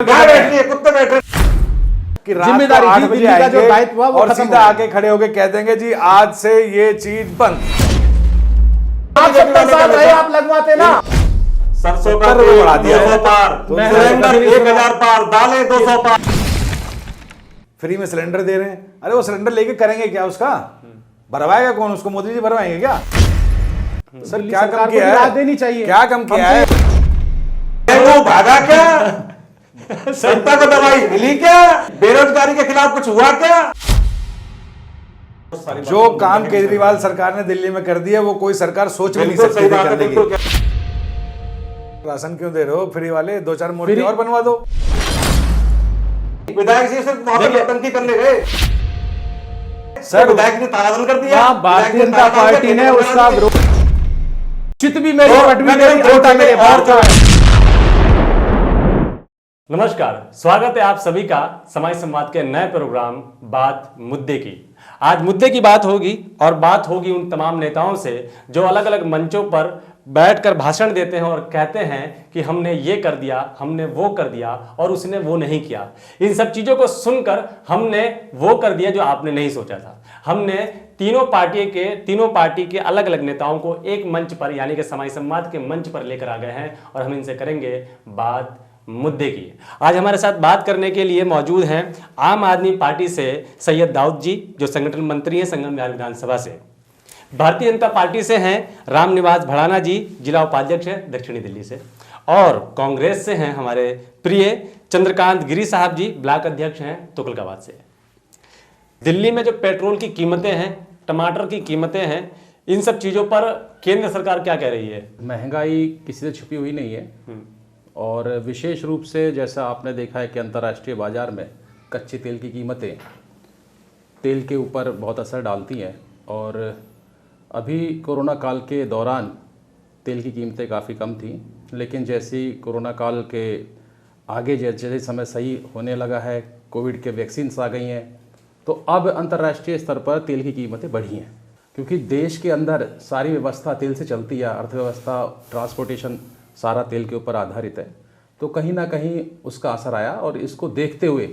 कुत्ते बैठ रहे कि जिम्मेदारी रात को 8 थी, बजे दिल्ली का जो आएंगे दायित्व हुआ वो और खत्म सीधा हो गया। आके खड़े होके कह देंगे जी आज से ये चीज बंद। आप 70 साल रहे, आप लगवाते ना। सरसों का 70 रुपए तेल बढ़ा दिया 200 पार, मैं- सिलेंडर 1000 पार, दालें 200 पार। फ्री में सिलेंडर दे रहे हैं। अरे वो सिलेंडर लेके करेंगे क्या? उसका भरवाएगा कौन? उसको मोदी जी भरवाएंगे क्या? सर दिल्ली क्या सरकार कम को किया भी है? राहत देनी चाहिए। क्या कम किया है? वो भागा क्या? जनता को दवाई मिली क्या? बेरोजगारी के खिलाफ कुछ हुआ क्या? जो काम केजरीवाल सरकार ने दिल्ली में कर दिया वो कोई सरकार सोच भी नहीं बिल्कुल सकती सही थी बात है, करने बिल्कुल की। राशन क्यों दे रहे हो फ्री वाले? 2-4 मूर्ति फ्री- और बनवा दो। विधायक जी सिर्फ वहां पर नौटंकी करने गए। सर विधायक ने तारादन कर दिया। वहाँ भारतीय विधायक जनता तारादन पार्टी ने करके उसका दिया। विरोध, चित भी मेरी, तो पट भी मैं मेरी, कहता हूं, अंता मेरे और बाप का। नमस्कार, स्वागत है आप सभी का समाज संवाद के नए प्रोग्राम बात मुद्दे की। आज मुद्दे की बात होगी और बात होगी उन तमाम नेताओं से जो अलग अलग मंचों पर बैठकर भाषण देते हैं और कहते हैं कि हमने ये कर दिया, हमने वो कर दिया और उसने वो नहीं किया। इन सब चीज़ों को सुनकर हमने वो कर दिया जो आपने नहीं सोचा था। हमने तीनों पार्टी के अलग अलग नेताओं को एक मंच पर यानी कि समाज संवाद के मंच पर लेकर आ गए हैं और हम इनसे करेंगे बात मुद्दे की। आज हमारे साथ बात करने के लिए मौजूद हैं आम आदमी पार्टी से सैयद दाऊद जी जो संगठन मंत्री हैं संगम बिहार विधानसभा से। भारतीय जनता पार्टी से हैं रामनिवास भड़ाना जी, जिला उपाध्यक्ष है दक्षिणी दिल्ली से। और कांग्रेस से हैं हमारे प्रिय चंद्रकांत गिरी साहब जी, ब्लॉक अध्यक्ष हैं तुगलकाबाद से। दिल्ली में जो पेट्रोल की कीमतें हैं, टमाटर की कीमतें हैं, इन सब चीज़ों पर केंद्र सरकार क्या कह रही है? महंगाई किसी से छुपी हुई नहीं है और विशेष रूप से जैसा आपने देखा है कि अंतर्राष्ट्रीय बाजार में कच्चे तेल की कीमतें तेल के ऊपर बहुत असर डालती हैं। और अभी कोरोना काल के दौरान तेल की कीमतें काफ़ी कम थी, लेकिन जैसे ही कोरोना काल के आगे जैसे समय सही होने लगा है, कोविड के वैक्सीन्स आ गई हैं, तो अब अंतर्राष्ट्रीय स्तर पर तेल की कीमतें बढ़ी हैं। क्योंकि देश के अंदर सारी व्यवस्था तेल से चलती है, अर्थव्यवस्था, ट्रांसपोर्टेशन सारा तेल के ऊपर आधारित है, तो कहीं ना कहीं उसका असर आया। और इसको देखते हुए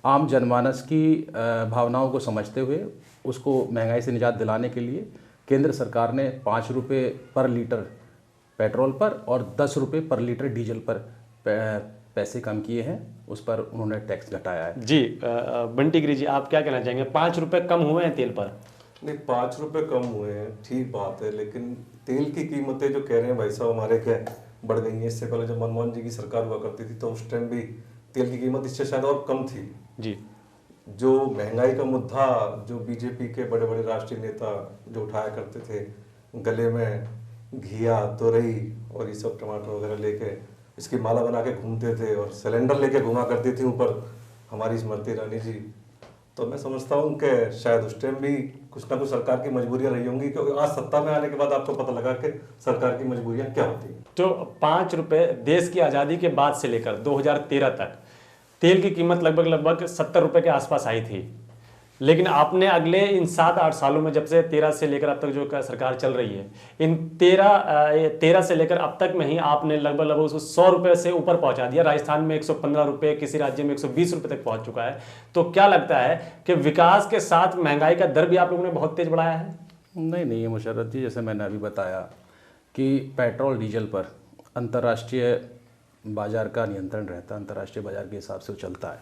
आम जनमानस की भावनाओं को समझते हुए उसको महंगाई से निजात दिलाने के लिए केंद्र सरकार ने 5 रुपये पर लीटर पेट्रोल पर और 10 रुपये पर लीटर डीजल पर पैसे कम किए हैं, उस पर उन्होंने टैक्स घटाया है। जी बंटी गिरी जी, आप क्या कहना चाहेंगे? 5 रुपये कम हुए हैं तेल पर? नहीं, 5 रुपए कम हुए हैं, ठीक बात है, लेकिन तेल की कीमतें जो कह रहे हैं भाई साहब हमारे क्या बढ़ गई हैं। इससे पहले जब मनमोहन जी की सरकार हुआ करती थी तो उस टाइम भी तेल की कीमत इससे शायद और कम थी जी। जो महंगाई का मुद्दा जो बीजेपी के बड़े बड़े राष्ट्रीय नेता जो उठाया करते थे, गले में घिया, तोरई और ये सब टमाटर वगैरह लेके इसकी माला बना के घूमते थे और सिलेंडर लेके घुमा करती थी ऊपर हमारी स्मृति ईरानी जी, तो मैं समझता हूँ कि शायद उस टाइम भी कुछ ना कुछ सरकार की मजबूरियां रही होंगी, क्योंकि आज सत्ता में आने के बाद आपको पता लगा कि सरकार की मजबूरियां क्या होती हैं। तो 5 रुपये देश की आज़ादी के बाद से लेकर 2013 तक तेल की कीमत लगभग 70 रुपये के आसपास आई थी। लेकिन आपने अगले इन 7-8 सालों में, जब से 13 से लेकर अब तक जो सरकार चल रही है, इन 13 से लेकर अब तक में ही आपने लगभग उसको 100 रुपये से ऊपर पहुंचा दिया। राजस्थान में 115 रुपये, किसी राज्य में 120 रुपये तक पहुंच चुका है। तो क्या लगता है कि विकास के साथ महंगाई का दर भी आप लोगों ने बहुत तेज बढ़ाया है? नहीं मुशर्रफ जी, जैसे मैंने अभी बताया कि पेट्रोल डीजल पर अंतर्राष्ट्रीय बाजार का नियंत्रण रहता है, अंतर्राष्ट्रीय बाजार के हिसाब से वो चलता है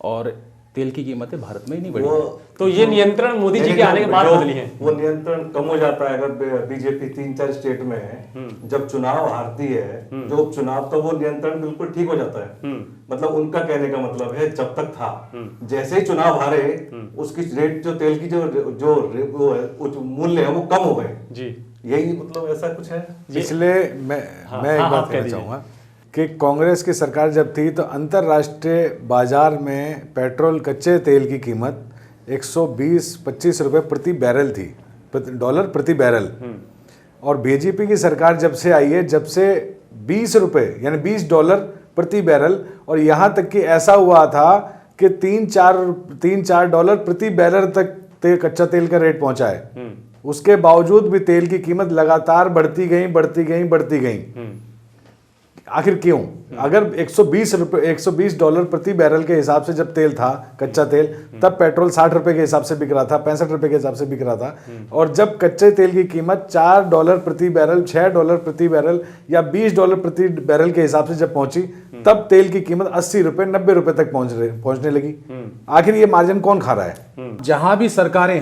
और तेल की कीमतें भारत में ही नहीं बढ़ी हैं। तो ये नियंत्रण मोदी जी के आने के बाद बदली है। वो नियंत्रण कम हो जाता है अगर बीजेपी 3-4 स्टेट में है, जब चुनाव हारती है जो उपचुनाव, तो वो नियंत्रण बिल्कुल ठीक हो जाता है। मतलब उनका कहने का मतलब है जब तक था, जैसे ही चुनाव हारे उसकी रेट जो तेल की जो मूल्य है वो कम हो गए जी। यही मतलब ऐसा कुछ है। इसलिए मैं एक बात कहना चाहूँगा कि कांग्रेस की सरकार जब थी तो अंतर्राष्ट्रीय बाजार में पेट्रोल कच्चे तेल की कीमत 120-25 रुपये प्रति बैरल थी, डॉलर प्रति बैरल। और बीजेपी की सरकार जब से आई है, जब से 20 रुपये यानी $20 प्रति बैरल, और यहाँ तक कि ऐसा हुआ था कि $3-4 प्रति बैरल तक कच्चा तेल का रेट पहुँचा है। उसके बावजूद भी तेल की कीमत लगातार बढ़ती गई। आखिर क्यों? अगर 120 डॉलर प्रति बैरल के हिसाब से जब तेल था, कच्चा तेल, तब पेट्रोल 60 रुपए के हिसाब से बिक रहा था, 65 रुपए के हिसाब से बिक रहा था। और जब कच्चे तेल की कीमत $4 प्रति बैरल, $6 प्रति बैरल या $20 प्रति बैरल के हिसाब से जब पहुंची, तब तेल की कीमत 80 रुपए 90 रुपए तक पहुंचने लगी। आखिर ये मार्जिन कौन खा रहा है? जहां भी सरकारें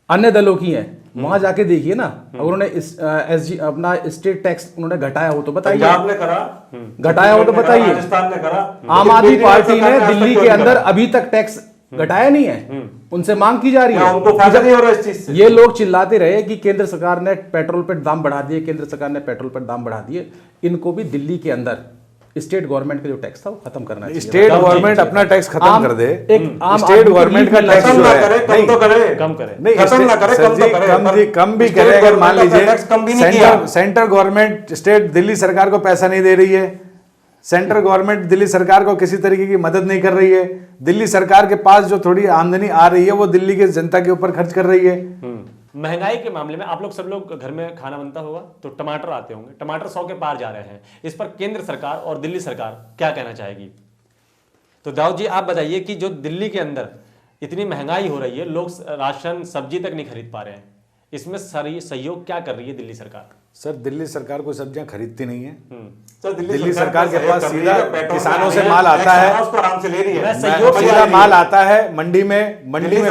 अन्य दलों की हैं, वहां जाके देखिए ना, अगर उन्होंने अपना स्टेट टैक्स उन्होंने घटाया हो तो बताइए। पंजाब ने करा, घटाया हो तो बताइए। राजस्थान ने करा। आम आदमी पार्टी ने दिल्ली के अंदर अभी तक टैक्स घटाया नहीं है, उनसे मांग की जा रही है। उनको फायदा नहीं हो रहा इस चीज से। ये लोग चिल्लाते रहे कि केंद्र सरकार ने पेट्रोल पर दाम बढ़ा दिए, केंद्र सरकार ने पेट्रोल पर दाम बढ़ा दिए। इनको भी दिल्ली के अंदर स्टेट गवर्नमेंट का जो टैक्स था वो खत्म करना चाहिए। स्टेट गवर्नमेंट अपना टैक्स खत्म कर दे। एक आम स्टेट गवर्नमेंट का टैक्स जो है, कम तो करे, कम करे। नहीं, खत्म ना करे, कम तो करे। कम भी स्टेट करे। अगर मान गवर्नमेंट का लीजिए टैक्स कम भी नहीं किया। सेंट्रल गवर्नमेंट स्टेट दिल्ली सरकार को पैसा नहीं दे रही है, सेंट्रल गवर्नमेंट दिल्ली सरकार को किसी तरीके की मदद नहीं कर रही है, दिल्ली सरकार के पास जो थोड़ी आमदनी आ रही है वो दिल्ली के जनता के ऊपर खर्च कर रही है। महंगाई के मामले में आप लोग सब लोग घर में खाना बनता होगा तो टमाटर आते होंगे, टमाटर 100 के पार जा रहे हैं। इस पर केंद्र सरकार और दिल्ली सरकार क्या कहना चाहेगी? तो दाऊद जी आप बताइए कि जो दिल्ली के अंदर इतनी महंगाई हो रही है, लोग राशन सब्जी तक नहीं खरीद पा रहे हैं, इसमें सारी सहयोग क्या कर रही है दिल्ली सरकार? सर, दिल्ली सरकार को सब्जियां खरीदती नहीं है। सर, दिल्ली सरकार के पास सीधा पेट्रोल किसानों से में माल आता है, उसको आराम से ले रही है। सीधा माल आता है मंडी में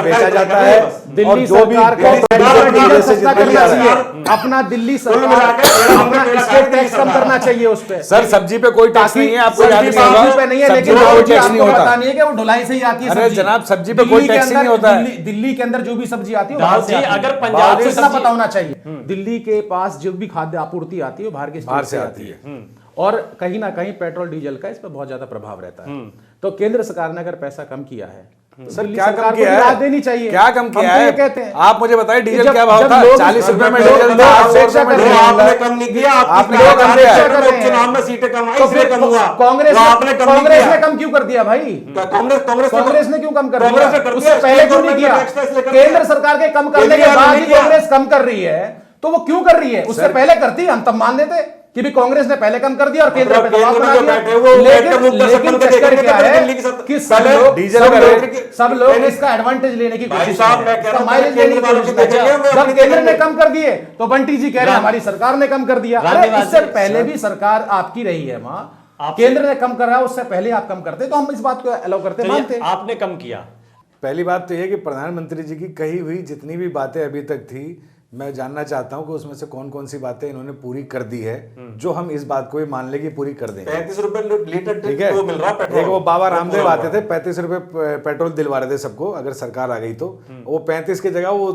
बेचा जाता है। दिल्ली और जो भी सरकार को पेट्रोल पेट्रोल की वजह से सस्ता जितनी करना आ रहा है, चाहिए। अपना दिल्ली सरकार अपना स्टेट टैक्स कम करना चाहिए उस पे। सर सब्जी पे कोई टैक्स नहीं है, आपको याद नहीं सब्जी होगा। पे नहीं है, सब्जी लेकिन पे कोई आपको टैक्स नहीं होता। पता नहीं है कि वो ढुलाई से ही आती है। अरे सब्जी। जनाब, सब्जी पे कोई दिल्ली के टैक्स ही अंदर- नहीं होता है। दिल्ली के अंदर जो भी सब्जी आती है, दाऊद बाहर से जी, आती है। अगर पंजाब से इतना सब्जी- पता होना चाहिए, दिल्ली के पास जो भी खाद्य आपूर्ति आती है वो बाहर से आती है। और कहीं ना कहीं पेट्रोल डीजल का इस पर बहुत ज्यादा प्रभाव रहता है। तो केंद्र सरकार ने अगर पैसा कम किया है तो सर दिल्ली क्या सरकार कम को किया भी राहत है? देनी चाहिए। क्या कम हम किया तो ये है? कहते हैं। आप मुझे बताइए डीजल जब- क्या भाव जब था? लोग- 40 रुपए में लोग- डीजल लोग था, 100 अपेक्षा रुपए में कर रहे डीजल हैं। आपने है। कम नहीं किया। आपने आपने कम किया है। चुनाव में सीटें कम आई, तो इसलिए फिर कम हुआ। कांग्रेस तो आपने कम नहीं कांग्रेस किया। ने कम क्यों कर दिया भाई? कांग्रेस ने क्यों कम कर कांग्रेस ने दिया? कर उससे दिया, पहले स्टेट क्यों नहीं गवर्नमेंट किया? ने टैक्स फैसले कर दिया। केंद्र सरकार के कम करने के केजरीवाल बाद ने भी किया। कांग्रेस कम कर रही है, तो वो क्यों कर रही है? उससे पहले करती हम तब मान लेते कि भी कांग्रेस ने पहले कम कर दिया और केंद्र पे दबाव बना दिया। लेकिन चक्कर क्या है कि सब लोग इसका एडवांटेज लेने की कोशिश कर रहे हैं, माइलेज लेने की कोशिश कर रहे हैं। जब केंद्र ने कम कर दिए तो बंटी जी कह रहे हैं हमारी सरकार ने कम कर दिया। अरे इससे पहले भी सरकार आपकी रही है वहां, केंद्र ने कम कर रहा है, उससे पहले आप कम करते तो हम इस बात को अलाउ करते, मानते। आपने कम किया। पहली बात तो यह कि प्रधानमंत्री जी की कही हुई जितनी भी बातें अभी तक थी, मैं जानना चाहता हूं कि उसमें से कौन कौन सी बातें इन्होंने पूरी कर दी है, जो हम इस बात को भी मान ले कि पूरी कर देंगे। 35 रुपए लीटर ठीक है। वो मिल रहा है पेट्रोल। एक वो बाबा रामदेव आते थे, 35 रुपए पेट्रोल दिलवा रहे थे सबको, अगर सरकार आ गई तो वो 35 की जगह वो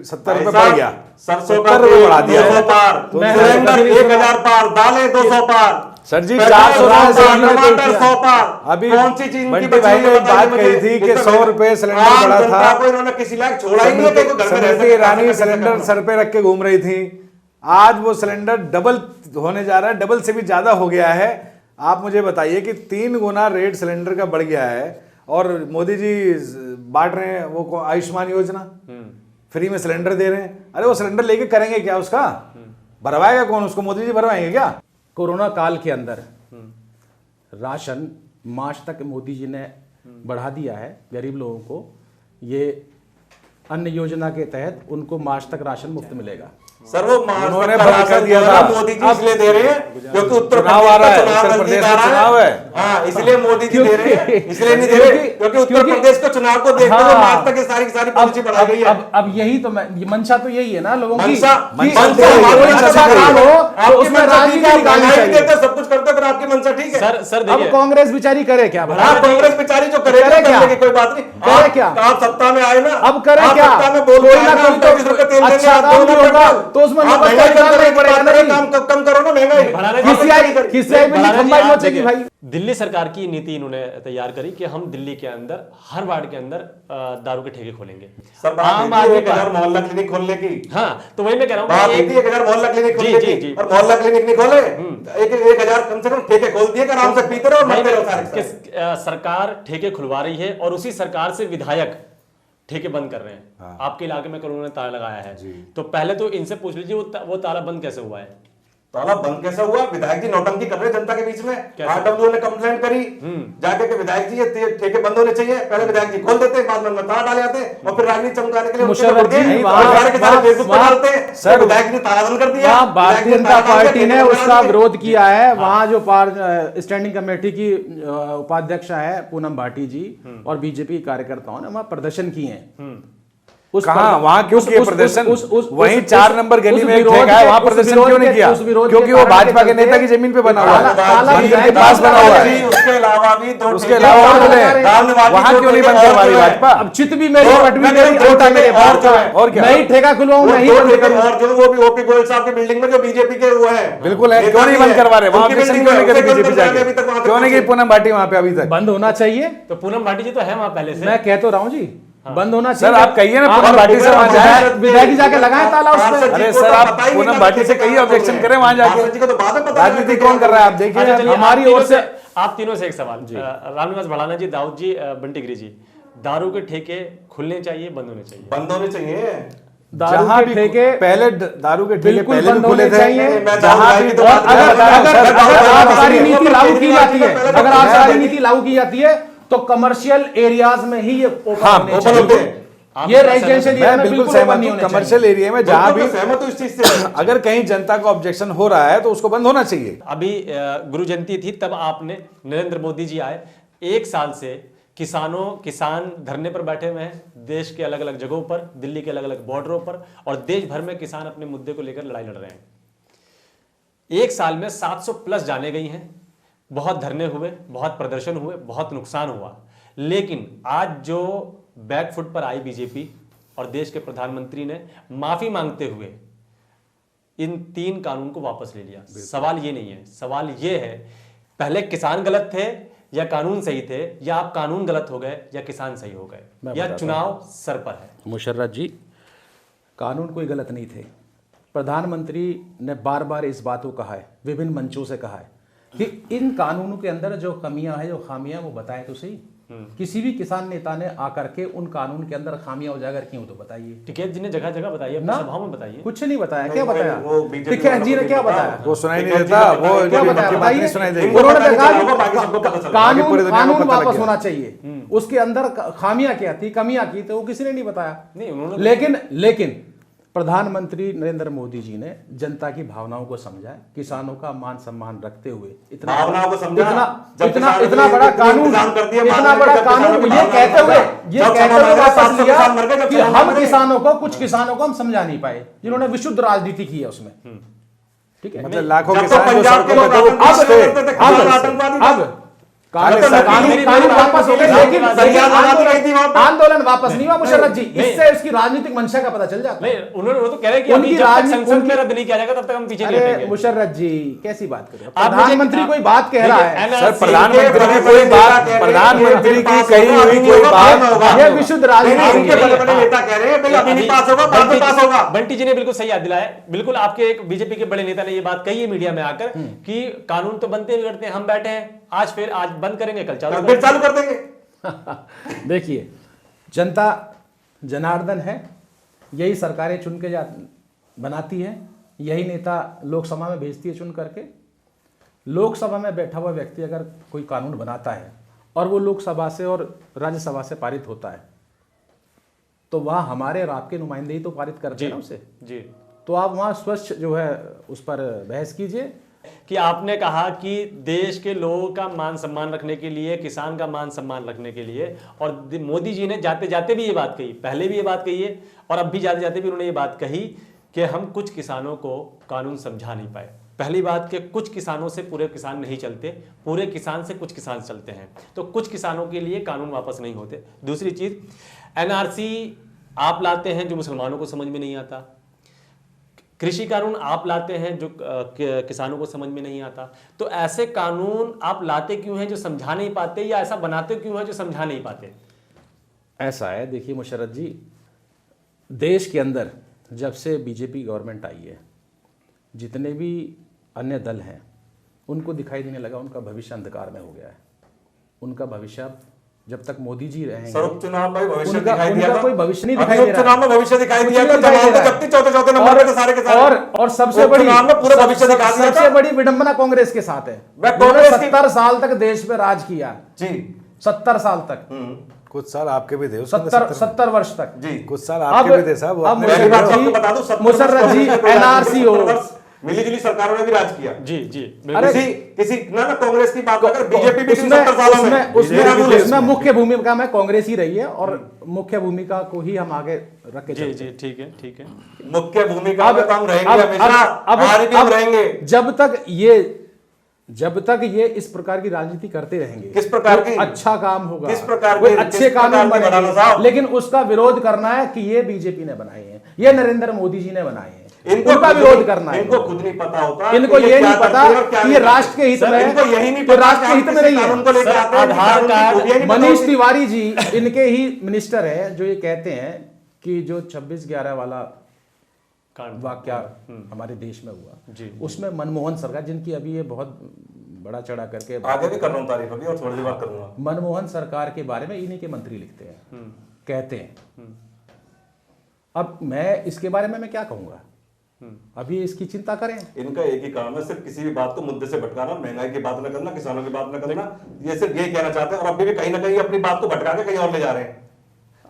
70 रुपए बढ़ गया, सरसों 70 रुपए बढ़ा दिया 200 है। पार, सिलेंडर 1000 पार, दालें 200 पार। सर जी, पेट्रोल 400 पार, सिलेंडर टमाटर 100 पार। अभी कौन सी चीज बंटी भाई ने एक बात कही थी कि 100 रुपए सिलेंडर बढ़ा था। को इन्होंने किसी लायक छोड़ा ही नहीं है कि घर में रह स्मृति सके, ईरानी खा सके, सिलेंडर सर पे रख के घूम रही थी। आज वो सिलेंडर डबल होने जा रहा है, डबल से भी ज्यादा हो गया है। आप मुझे बताइए कि 3 गुना रेट सिलेंडर का बढ़ गया है और मोदी जी बांट रहे हैं वो आयुष्मान योजना, फ्री में सिलेंडर दे रहे हैं। अरे वो सिलेंडर लेके करेंगे क्या? उसका भरवाएगा कौन? उसको मोदी जी भरवाएंगे क्या? कोरोना काल के अंदर राशन मार्च तक मोदी जी ने बढ़ा दिया है गरीब लोगों को। ये अन्न योजना के तहत उनको मार्च तक राशन मुफ्त मिलेगा। सर वो उन्होंने बंद कर दिया था। मोदी जी इसलिए दे रहे हैं क्योंकि उत्तर चुनाव आ रहा है, प्रदेश का उत्तर प्रदेश नजदीक में आ रहा चुनाव है। हाँ, इसलिए मोदी जी दे रहे हैं, इसलिए नहीं दे रहे क्योंकि उत्तर प्रदेश को चुनाव को देखते हुए मार्च तक ये सारी पॉलिसी बढ़ा गई है। अब यही तो ये मंशा तो यही है ना लोगों की मंशा कि हमारी कोई मंशा अच्छा ठीक है। काम हो तो आपकी उसमें मंशा राजनीति ठीक है, निकालनी गाली चाहिए। देते सब कुछ करते पर आपकी मंशा ठीक है। सर अब देखिए, कांग्रेस बेचारी करे क्या भला? हाँ, कांग्रेस बेचारी जो करे करे क्या? करने की कोई बात नहीं। करे क्या? आप सत्ता में आए ना, अब करे आप क्या? सत्ता में बोल कोई रहे ना हैं कोई तो 35 रुपए तेल देंगे, अच्छा आप काम दो भी ना होगा, पेट्रोल। तो उसमें आप नमक महंगाई का कम नहीं पड़ेगा ना जी। कम करो ना महंगाई। खिसियाई में भलाना जी, खंबाई आप नोचेगी देखिए, भाई। दिल्ली सरकार की नीति इन्होंने तैयार करी कि हम दिल्ली के अंदर हर वार्ड के अंदर दारू के ठेके खोलेंगे। सब आम बात आदमी 1000 मोहल्ला क्लिनिक खोलने की हाँ, तो वही मैं कह रहा बात हूँ नहीं थी 1000 मोहल्ला क्लिनिक खोलने जी, की जी। और मोहल्ला क्लिनिक नहीं खोले 1000 कम से कम ठेके खोल दिए कि आराम से पीते रहो और मरते रहो सारे के सारे। सरकार ठेके खुलवा रही है और उसी सरकार से विधायक ठेके बंद कर रहे हैं। आपके इलाके में कोरोना ने ताला लगाया है, तो पहले तो इनसे पूछ लीजिए वो ताला बंद कैसे हुआ है? ताला बंद कैसे हुआ? विधायक जी नौटंकी कर रहे हैं जनता के बीच में। आरडब्ल्यू ने कंप्लेंट करी जाके कि विधायक जी ये ठेके बंद होने चाहिए। पहले विधायक जी खोल देते, बाद में ताला डाले जाते और फिर राजनीति चमकाने के लिए मुशर्रफ जी, फेसबुक पे डालते हैं। सर विधायक जी ने ताला बंद कर दिया। भारतीय जनता पार्टी ने उसका विरोध किया है। वहां जो स्टैंडिंग कमेटी की उपाध्यक्ष है पूनम भाटी जी और बीजेपी कार्यकर्ताओं ने वहां प्रदर्शन किए हैं। कहाँ वहां क्यों किए प्रदर्शन? वहीं 4 नंबर गली में एक ठेका है, वहां प्रदर्शन क्यों नहीं किया? क्योंकि वो भाजपा के नेता की जमीन पे बना हुआ है, मंदिर के पास बना हुआ है। उसके अलावा भी उसके अलावा वहां क्यों नहीं बंद करवा रही भाजपा? अब चित भी मेरी, पट भी मेरी, अंता मेरे, और क्या? मैं ही ठेका खुलवाऊं, मैं ही बंद करूं। और जो वो भी ओपी गोयल साहब की बिल्डिंग में जो बीजेपी के वो है, बिल्कुल है, क्यों नहीं बंद करवा रहे? वहां ऑब्जेक्शन क्यों नहीं करी बीजेपी जाके? क्यों नहीं गई पूनम भाटी वहां पे अभी तक? बंद होना चाहिए। तो पूनम भाटी जी तो है वहां पहले से। मैं कह तो रहा हूं जी, बंद होना चाहिए। सर आप कहिए ना पूनम भाटी से वहां जाए, विधायक जी जाके लगाए ताला उस पे। अरे सर आप पूनम भाटी से कहिए ऑब्जेक्शन करें वहां जाके। राजनीति कौन कर रहा है आप देखिए। अच्छा, चलिए, हमारी ओर से आप तीनों से एक सवाल। रामनिवास भड़ाना जी, दाऊद जी, बंटी गिरी जी, दारू के ठेके खुलने चाहिए, बंद होने चाहिए? बंद होने चाहिए। जहां भी ठेके पहले दारू के ठेके बिल्कुल पहले भी बंद खुले होने थे, चाहिए। जहां भी अगर आबकारी नीति लागू की जाती है, अगर आबकारी नीति लागू की जाती है तो कमर्शियल एरियाज में ही ये ओपन होते हैं। ये रेजिडेंशियल एरिया में बिल्कुल सहमत हूं। कमर्शियल एरिया में जहां भी सहमत हूं इस चीज से। अगर कहीं जनता को ऑब्जेक्शन हो रहा है तो उसको बंद होना चाहिए। अभी गुरु जयंती थी, तब आपने, नरेंद्र मोदी जी आए, 1 साल से किसान धरने पर बैठे हुए हैं देश के अलग अलग जगहों पर, दिल्ली के अलग अलग बॉर्डरों पर, और देश भर में किसान अपने मुद्दे को लेकर लड़ाई लड़ रहे हैं। 1 साल में 700 प्लस जाने गई हैं, बहुत धरने हुए, बहुत प्रदर्शन हुए, बहुत नुकसान हुआ। लेकिन आज जो बैकफुट पर आई बीजेपी और देश के प्रधानमंत्री ने माफी मांगते हुए इन 3 कानून को वापस ले लिया। सवाल ये नहीं है, सवाल ये है पहले किसान गलत थे या कानून सही थे, या आप कानून गलत हो गए या किसान सही हो गए, या चुनाव सर पर है? मुशर्रफ जी, कानून कोई गलत नहीं थे। प्रधानमंत्री ने बार बार इस बात को कहा है, विभिन्न मंचों से कहा है कि इन कानूनों के अंदर जो कमियां हैं, जो खामियां, वो बताए तो सही। किसी भी किसान नेता ने आकर के उन कानून के अंदर खामियां उजागर की हो तो बताइए। टिकैत जी ने जगह जगह बताइए, अपनी सभाओं में बताइए। कुछ नहीं बताया। क्या वो बताया? बीजेपी टिकैत जी ने क्या बताया? वो सुनाई नहीं देता, वो क्या बताया? नहीं सुनाई देगी। उन्होंने कहा बाकी पूरी दुनिया को कानून पता लग वापस गया। होना चाहिए। उसके अंदर खामियां क्या थी, कमियां की, तो वो किसी ने नहीं बताया। नहीं, उन्होंने लेकिन प्रधानमंत्री नरेंद्र मोदी जी ने जनता की भावनाओं को समझा, किसानों का मान सम्मान रखते हुए इतना भावनाओं को समझा, इतना बड़ा कानून, इतना बड़ा कानून ये कहते हुए वापस लिया कि हम किसानों को, कुछ किसानों को हम समझा नहीं पाए, जिन्होंने विशुद्ध राजनीति की है उसमें। ठीक है, मतलब लाखों किसान जो सड़कों पे थे वो खुश थे। अब कानून वापस हो गए, लेकिन आंदोलन वापस नहीं हुआ मुशर्रफ जी। इससे उसकी राजनीतिक मंशा का पता चल जाता है। उन्होंने वो तो कह रहे हैं कि अभी जब तक संसद में रद्द नहीं किया जाएगा तब तक हम पीछे नहीं हटेंगे। मुशर्रफ जी कैसी बात कर रहे हो? प्रधानमंत्री कोई बात कह रहा है सर, प्रधानमंत्री की कोई बात, प्रधानमंत्री की कही हुई कोई बात, ये विशुद्ध राजनीति नेता कह रहे हैं भाई अभी नहीं पास होगा, बाद में पास होगा। बंटी जी ने बिल्कुल सही याद दिलाया। बिल्कुल आपके एक बीजेपी के बड़े नेता ने ये बात कही है मीडिया में आकर कि कानून तो बनते नहीं करते, हम बैठे हैं आज, फिर आज बंद करेंगे, कल चालू कर देंगे। देखिए, जनता जनार्दन है, यही सरकारें चुन के बनाती है, यही नेता लोकसभा में भेजती है चुन करके। लोकसभा में बैठा हुआ व्यक्ति अगर कोई कानून बनाता है और वो लोकसभा से और राज्यसभा से पारित होता है तो वहाँ हमारे और आपके नुमाइंदे ही तो पारित करते हैं ना उसे जी। तो आप वहाँ स्वच्छ जो है उस पर बहस कीजिए। कि आपने कहा कि देश के लोगों का मान सम्मान रखने के लिए, किसान का मान सम्मान रखने के लिए, और मोदी जी ने जाते जाते भी ये बात कही, पहले भी ये बात कही है और अब भी जाते जाते भी उन्होंने ये बात कही कि हम कुछ किसानों को कानून समझा नहीं पाए। पहली बात कि कुछ किसानों से पूरे किसान नहीं चलते, पूरे किसान से कुछ किसान चलते हैं, तो कुछ किसानों के लिए कानून वापस नहीं होते। दूसरी चीज, एनआरसी आप लाते हैं जो मुसलमानों को समझ में नहीं आता, कृषि कानून आप लाते हैं जो किसानों को समझ में नहीं आता। तो ऐसे कानून आप लाते क्यों हैं जो समझा नहीं पाते, या ऐसा बनाते क्यों हैं जो समझा नहीं पाते? ऐसा है, देखिए मुशर्रफ जी, देश के अंदर जब से बीजेपी गवर्नमेंट आई है, जितने भी अन्य दल हैं उनको दिखाई देने लगा उनका भविष्य अंधकार में हो गया है। उनका भविष्य जब तक मोदी जी रहेंगे। सर उपचुनाव में भविष्य उनका दिखाई दिया था, कोई भविष्य नहीं दिखाई दे रहा। उपचुनाव में भविष्य दिखाई कुछ दिया नहीं था, दिखाई जमाल दे को रहा जबकि चौथे नंबर पे थे सारे के सारे। और सबसे बड़ी उपचुनाव में पूरा भविष्य दिखा दिया था। सबसे बड़ी विडंबना कांग्रेस के साथ है। मैं कांग्रेस की- 70 साल तक देश पे राज किया जी 70 साल तक, कुछ साल आपके भी थे उसके अंदर 70 वर्ष तक जी कुछ साल आपके भी थे साहब, वो अब अपने पहली बात तो मुशर्रफ आपको बता दूं, जी 70 मुशर्रफ जी एनआरसी हो, मिली-जुली सरकारों ने भी राज किया। जी जी अरे किसी ना कांग्रेस की बात अगर बीजेपी भी 70 सालों में उसमें मुख्य भूमिका में कांग्रेस ही रही है और मुख्य भूमिका को ही हम आगे रख के जी चलते जी ठीक है ठीक है। मुख्य भूमिका में तो हम रहेंगे अब- हमेशा, अब- आगे भी हम रहेंगे। जब तक ये इस प्रकार की राजनीति करते रहेंगे, किस प्रकार कोई की? अच्छा काम होगा, किस प्रकार कोई की? अच्छे किस प्रकार कानून की बढ़ाना बनेंगे, साहब? लेकिन उसका विरोध करना है कि ये बीजेपी ने बनाए हैं, ये नरेंद्र मोदी जी ने बनाए हैं, इनको उनका खुद विरोध नहीं- करना है। इनको खुद नहीं पता होता, इनको कि ये क्या नहीं पता करते हैं और क्या कि नहीं ये करते। राष्ट्र के हित सर, में है, इनको यही नहीं तो पता राष्ट्र के हित में नहीं कानून को है। लेकर सर, आते हैं, आधार कानून की कार्ड- खूबियां नहीं पता मनीष होती। तिवारी जी इनके ही मिनिस्टर हैं जो ये कहते हैं कि जो 26/11 वाला वाक्या हमारे देश में हुआ, जी। उसमें मनमोहन सरकार, जिनकी अभी ये बहुत बड़ा चढ़ा करके आगे भी कर रहा हूँ तारीफ अभी और थोड़ी देर बाद करूंगा। मनमोहन सरकार के बारे में इन्हीं के मंत्री लिखते हैं, कहते हैं। अब मैं इसके बारे में मैं क्या कहूंगा, अभी इसकी चिंता करें। इनका एक ही काम है, सिर्फ किसी भी बात को मुद्दे से भटकाना, महंगाई की बात न करना, किसानों की बात न करना, ये सिर्फ ये कहना चाहते हैं और अभी भी कहीं ना कहीं अपनी बात को भटका के कहीं और ले जा रहे हैं।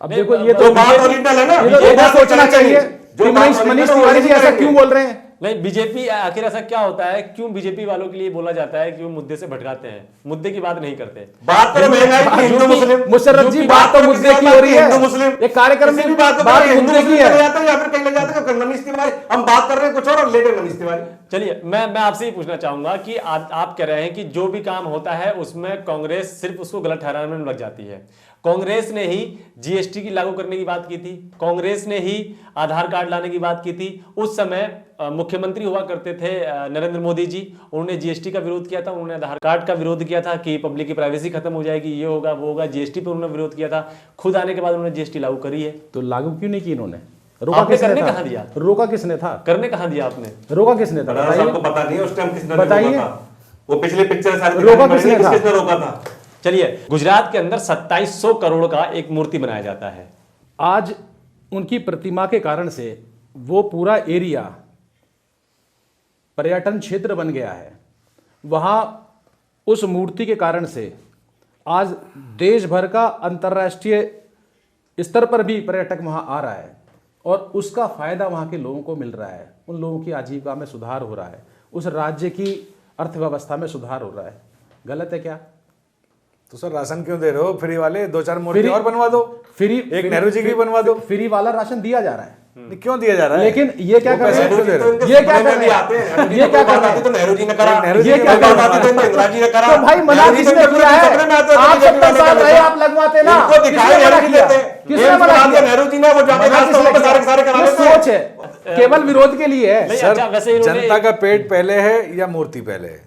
अब नहीं, देखो ये अब तो बात ओरिजिनल है ना, ये तो ये इधर बात सोचना करेंगे चाहिए नहीं। जो कि बात मनीष ओरिजिनल मनीष है, वो तिवारी जी ऐसा करेंगे। क्यों बोल रहे हैं। नहीं, बीजेपी आखिर ऐसा क्या होता है, क्यों बीजेपी वालों के लिए बोला जाता है कि वो मुद्दे से भटकाते हैं, मुद्दे की बात नहीं करते। बात करो महंगाई की, हिंदू मुस्लिम मुशर्रफ जी बात तो मुद्दे की हो रही है, हिंदू मुस्लिम एक कार्यक्रम किसी में भी बात को बात करें, हिंदू मुद्दे की मुस्लिम है। ले जाते हैं या फिर कहीं ले जाते हैं मनीष तिवारी, हम बात कर रहे हैं कुछ और ले गए मनीष तिवारी। चलिए मैं आपसे ही पूछना चाहूंगा कि आप कह रहे हैं कि जो भी काम होता है उसमें कांग्रेस सिर्फ उसको गलत ठहराने में लग जाती है। कांग्रेस ने ही जीएसटी की लागू करने की बात की थी, कांग्रेस ने ही आधार कार्ड लाने की बात की थी। उस समय मुख्यमंत्री हुआ करते थे नरेंद्र मोदी जी, उन्होंने जीएसटी का विरोध किया था, उन्होंने आधार कार्ड का विरोध किया था कि पब्लिक की प्राइवेसी खत्म हो जाएगी, ये होगा वो होगा। जीएसटी पर उन्होंने विरोध किया था, खुद आने के बाद उन्होंने जीएसटी लागू करी है। तो लागू क्यों नहीं की इन्होंने, रोका आपने किसने करने था, कहाँ दिया? रोका किसने था, करने कहाँ दिया आपने? रोका किसने था बड़ा साहब को बताइए। पता नहीं है उस टाइम किसने बताइए। रोका था, वो पिछले पिक्चर सारी रोका दिखानी किसने पड़ेगी, था? किसने रोका था। चलिए, गुजरात के अंदर 2700 करोड़ का एक मूर्ति बनाया जाता है। आज उनकी प्रतिमा के कारण से वो पूरा एरिया पर्यटन क्षेत्र बन गया है। वहाँ उस मूर्ति के कारण से आज देश भर का अंतर्राष्ट्रीय स्तर पर भी पर्यटक वहाँ आ रहा है और उसका फायदा वहाँ के लोगों को मिल रहा है। उन लोगों की आजीविका में सुधार हो रहा है, उस राज्य की अर्थव्यवस्था में सुधार हो रहा है। गलत है क्या? तो सर राशन क्यों दे रहे हो? फ्री वाले 2-4 मूर्ति और बनवा दो, फ्री एक नेहरू जी की बनवा दो। फ्री वाला राशन दिया जा रहा है, नहीं, क्यों दिया जा रहा है? लेकिन ये क्या वो कर रहे पैसे क्यों दे रहे हो? हैं, ये क्या कर रहे हैं, ये क्या कर रहे हैं, तो नेहरू जी ने करा, नेहरू जी ये की क्या बात कर रहे आती तो इंदिरा जी ने करा। तो भाई मना नेहरू जी किसने तो किया है? सपने में आते थे, आप बीजेपी 70 साल वाले रहे, का। आप लगवाते ना, इनको दिखाई किसने मना नेहरू जी किया? देते। किसने एक मना बात किया? है, नेहरू जी ने वो जाके मना रास्ते किसने पे सारे किया? सारे करा ये देते। सोच है, केवल विरोध के लिए है। नहीं, सर अच्छा, वैसे इन्होंने- जनता का पेट पहले है या मूर्ति पहले है?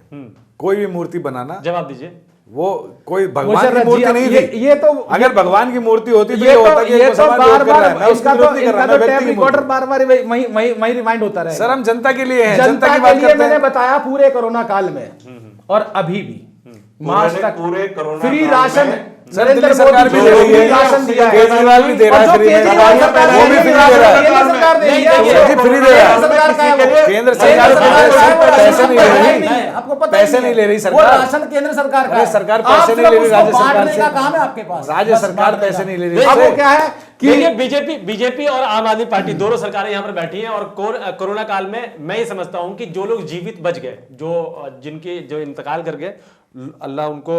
कोई भी मूर्ति बनाना, जवाब दीजिए। वो कोई भगवान मुशर्रफ की जी, मूर्ति अब नहीं ये- थी। ये तो अगर भगवान की मूर्ति होती तो ये होता तो कि ये एक तो मुसलमान बार विरोध कर रहा है, मैं बार उसकी इनका विरोध तो नहीं कर रहा, इनका मैं तो व्यक्ति टैप की रिकॉर्डर मूर्ति। बार बार वही रिमाइंड होता रहेगा। सर हम जनता के लिए हैं, जनता जनता की के बात लिए करते मैंने हैं। बताया पूरे कोरोना काल में और अभी भी मार्च तक पूरे कोरोना फ्री काल राशन में नरेंद्र दिल्ली सरकार मोदी भी जी दे ने रही है, फ्री राशन दिया है। केजरीवाल भी दे रहा और है जो फ्री में, केजरीवाल सरकार वो भी दे फ्री रही है, दे रहा है। केंद्र सरकार दे रही है, वो भी फ्री दे रहा है। केंद्र सरकार का है वो। केंद्र सरकार पैसे नहीं ले रही, आपको पता पैसे नहीं ले रही वो सरकार। राशन केंद्र सरकार का अरे है। सरकार आप पैसे नहीं ले रही, सिर्फ राज्य उसको सरकार बांटने से। का काम है आपके पास, राज्य बस सरकार बांटने पैसे का। नहीं ले रही अब वो उससे। क्या है कि देखिए, बीजेपी और आम आदमी पार्टी दोनों सरकारें यहां पर बैठी हैं और कोरोना काल में मैं ये समझता हूं कि जो लोग जीवित बच गए, जो इंतकाल कर गए, अल्लाह उनको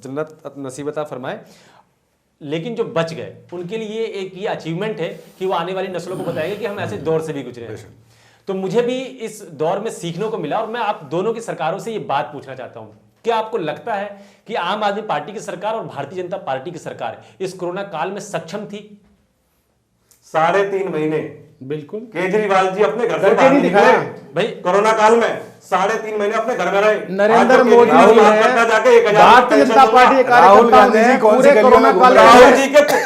जन्नत नसीब अता फरमाए, लेकिन जो बच गए उनके लिए एक ये अचीवमेंट है कि वो आने वाली नस्लों को बताएंगे कि हम ऐसे दौर से भी गुजरे हैं। तो मुझे भी इस दौर में सीखने को मिला और मैं आप दोनों की सरकारों से ये बात पूछना चाहता हूं, क्या आपको लगता है कि आम आदमी पार्टी की सरकार और भारतीय जनता पार्टी की सरकार इस कोरोना काल में सक्षम थी? 3.5 महीने बिल्कुल केजरीवाल जी अपने घर से करके बाहर नहीं नहीं दिखाया। निकले भाई कोरोना काल में 3.5 महीने अपने घर में रहे। नरेंद्र आज जो मोदी केजरीवाल जी बात है, करता जाके 1000 भारतीय जनता पार्टी के राहुल कार्यकर्ताओं गांधी ने जी कौन सी पूरे गलियों कोरोना में काल घूम रहे में हैं?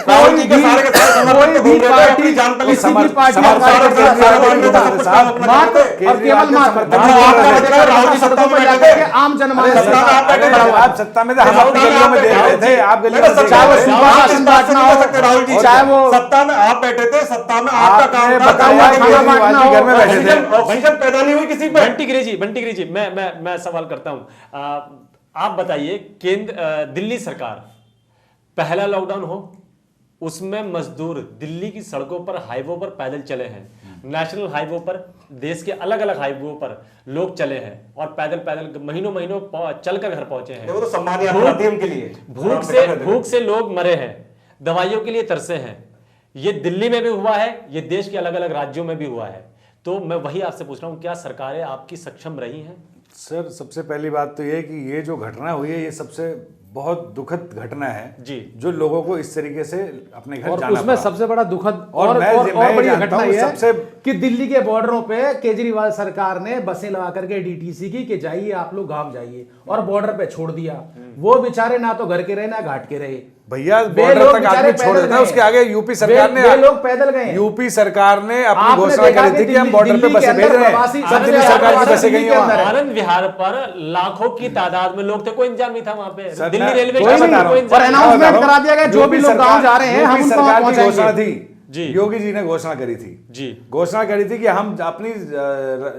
राहुल जी के सारे के सारे कोई भी पार्टी जान पे किसी भी पार्टी का समर्थन कार्यकर्ता केजरीवाल नहीं के था। साथ साथ मात्र और केवल मात्र समर्थन भारतीय केजरीवाल जनता के पार्टी राहुल जी सड़कों पर सत्ता में जाकर के बैठे। आम जनमानस अरे सत्ता में आप बैठे थे। आप सत्ता में थे, हम अपनी गलियों में देख रहे थे, आप गलियों में देख चाहे वो रहे थे। सूबा शासन बांटना हो, राहुल जी चाहे वो सत्ता में आप बैठे थे, सत्ता में आपका आपने काम था बताया खाना केजरीवाल बांटना जी हो, घर में बैठे थे। ऑक्सीजन पैदा नहीं हुई किसी पे। बंटी गिरी जी मैं सवाल करता हूं। आप बताइए, दिल्ली सरकार, पहला लॉकडाउन हो उसमें मजदूर दिल्ली की सड़कों पर, हाईवे पर पैदल चले हैं, नेशनल हाईवे पर, देश के अलग अलग हाईवे पर लोग चले हैं और पैदल महीनों चलकर घर पहुंचे हैं। वो तो सम्मान याद आती है उनके लिए। भूख से लोग मरे हैं, दवाइयों के लिए तरसे हैं। ये दिल्ली में भी हुआ है, ये देश के अलग अलग राज्यों में भी हुआ है। तो मैं वही आपसे पूछ रहा हूं, क्या सरकारें आपकी सक्षम रही हैं? सर, सबसे पहली बात तो ये है कि ये जो घटना हुई है, ये सबसे बहुत दुखद घटना है जी। जो लोगों को इस तरीके से अपने घर और जाना उसमें पड़ा। सबसे बड़ा दुखद और और मैं बड़ी जानता घटना हूं ये सबसे है कि दिल्ली के बॉर्डरों पे केजरीवाल सरकार ने बसें लगा करके डीटीसी की कि जाइए आप लोग गांव जाइए, और बॉर्डर पे छोड़ दिया। वो बेचारे ना तो घर के रहे ना घाट के रहे। भैया, वे बॉर्डर लोग तक बेचारे आदमी छोड़ पैदल देता है, गए। उसके आगे यूपी सरकार ने वे लोग पैदल गए। यूपी सरकार ने अपनी आपने घोषणा देखा करी थी कि हम बॉर्डर पे दिल्ली के बसें भेज अंदर रहे हैं। प्रवासी सब दिल्ली श्रमिक सरकार की बसें दिल्ली गई के हैं अंदर वहाँ। है। आनंद विहार पर लाखों की तादाद में लोग थे, कोई इंतजाम नहीं था वहां पे। सर, दिल्ली मैं रेलवे वही स्टेशन बता पर रहा कोई हूं। इंतजाम और नहीं। अनाउंसमेंट करा दिया गया, जो भी लोग गांव जा रहे हैं हम यूपी उनको सरकार वहां की घोषणा पहुंचाएंगे। थी जी। योगी जी ने घोषणा करी थी जी। घोषणा करी थी कि हम अपनी